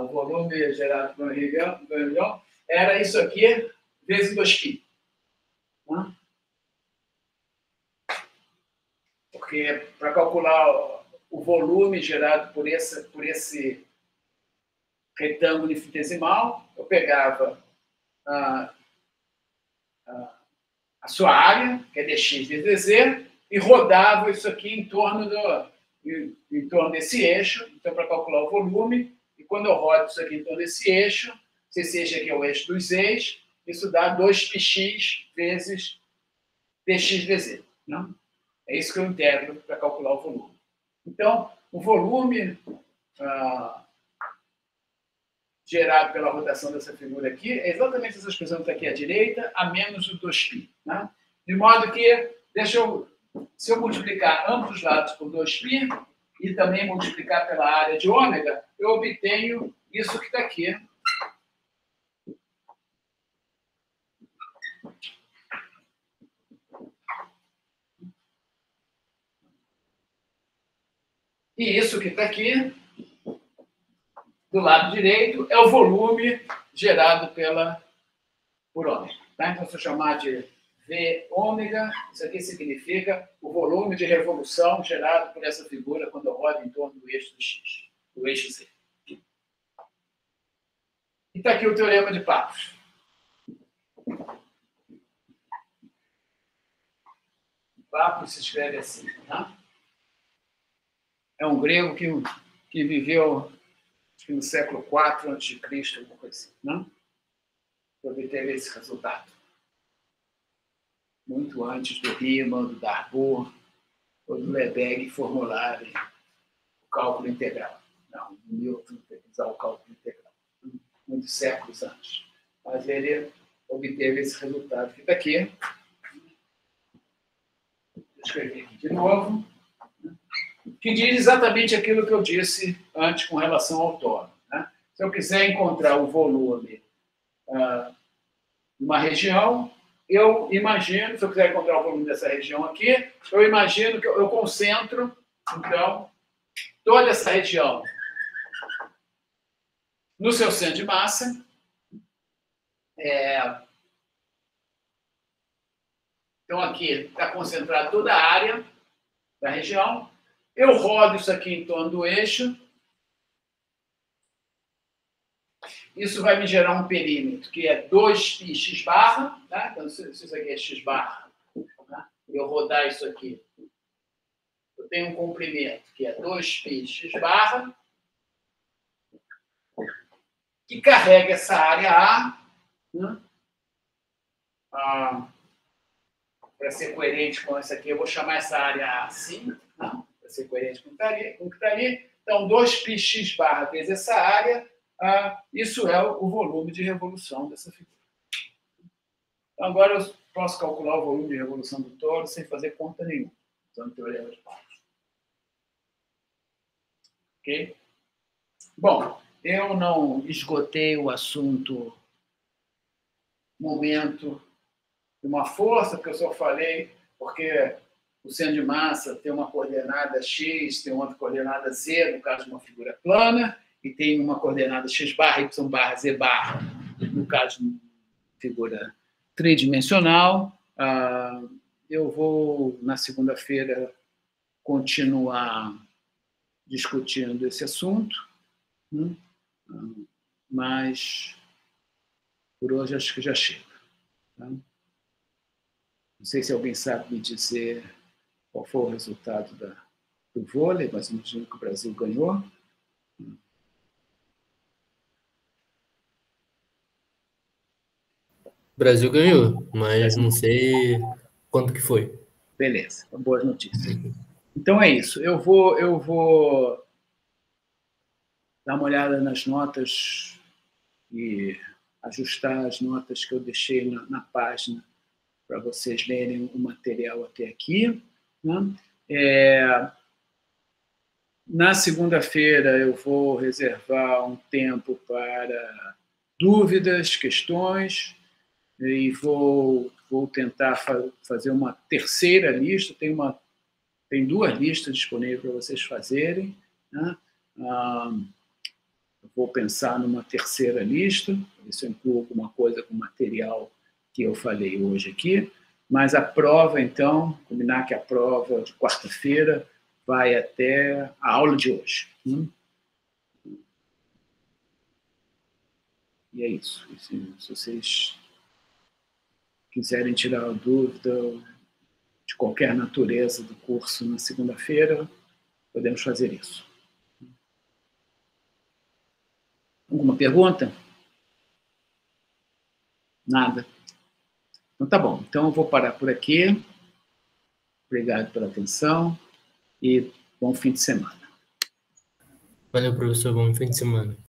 O volume gerado por uma região era isso aqui vezes 2π. Né? Porque para calcular o volume gerado por esse retângulo infinitesimal, eu pegava a sua área, que é dx vezes dz, e rodava isso aqui em torno desse eixo, então para calcular o volume, e quando eu rodo isso aqui em torno desse eixo, se esse eixo aqui é o eixo dos eixos, isso dá 2πx vezes dx dz. Não? É isso que eu integro para calcular o volume. Então, o volume gerado pela rotação dessa figura aqui é exatamente essa expressão que está aqui à direita, a menos o 2π. Né? De modo que, se eu multiplicar ambos os lados por 2π e também multiplicar pela área de ômega, eu obtenho isso que está aqui. E isso que está aqui, do lado direito, é o volume gerado por ômega. Tá? Então, se eu chamar de V ômega, isso aqui significa o volume de revolução gerado por essa figura quando eu rodo em torno do eixo do x, do eixo Z. E está aqui o teorema de Pappus. Pappus se escreve assim. Tá? É um grego que viveu no século IV a.C., alguma coisa assim, não? Obteve esse resultado. Muito antes do Riemann, do Darboux, ou do Lebesgue formularem o cálculo integral. Não, o Newton teve que usar o cálculo integral. Muitos séculos antes. Mas ele obteve esse resultado que está aqui. Vou escrever aqui de novo. Que diz exatamente aquilo que eu disse antes com relação ao toro. Né? Se eu quiser encontrar o volume de uma região, eu imagino, se eu quiser encontrar o volume dessa região aqui, eu imagino que eu concentro, então, toda essa região no seu centro de massa. Então, aqui está concentrada toda a área da região. Eu rodo isso aqui em torno do eixo. Isso vai me gerar um perímetro, que é 2πx barra. Tá? Então, se isso aqui é x barra, tá? Eu rodar isso aqui, eu tenho um comprimento, que é 2πx barra, que carrega essa área A, né? Para ser coerente com essa aqui, eu vou chamar essa área A assim, né? Para ser coerente com o que está ali. Então, 2πx barra vezes essa área, isso é o volume de revolução dessa figura. Então, agora eu posso calcular o volume de revolução do toro sem fazer conta nenhuma, usando o teorema de Pappus. Ok? Bom, eu não esgotei o assunto momento de uma força, porque eu só falei, porque o centro de massa tem uma coordenada x, tem outra coordenada z, no caso de uma figura plana, e tem uma coordenada x barra, y barra, z barra, no caso de uma figura tridimensional. Eu vou, na segunda-feira, continuar discutindo esse assunto, mas por hoje acho que já chega. Tá? Não sei se alguém sabe me dizer qual foi o resultado do vôlei, mas imagino que o Brasil ganhou. O Brasil ganhou, mas não sei quanto que foi. Beleza, boas notícias. Então é isso. Eu vou dar uma olhada nas notas e ajustar as notas que eu deixei na página para vocês lerem o material até aqui. Né? Na segunda-feira eu vou reservar um tempo para dúvidas, questões, e vou tentar fazer uma terceira lista. Tem 2 listas disponíveis para vocês fazerem. Né? Eu vou pensar numa terceira lista, isso inclui alguma coisa com o material que eu falei hoje aqui, mas a prova, então, combinar que a prova de quarta-feira vai até a aula de hoje. E é isso. Se vocês quiserem tirar a dúvida de qualquer natureza do curso na segunda-feira, podemos fazer isso. Alguma pergunta? Nada? Então tá bom. Então eu vou parar por aqui. Obrigado pela atenção e bom fim de semana. Valeu, professor. Bom fim de semana.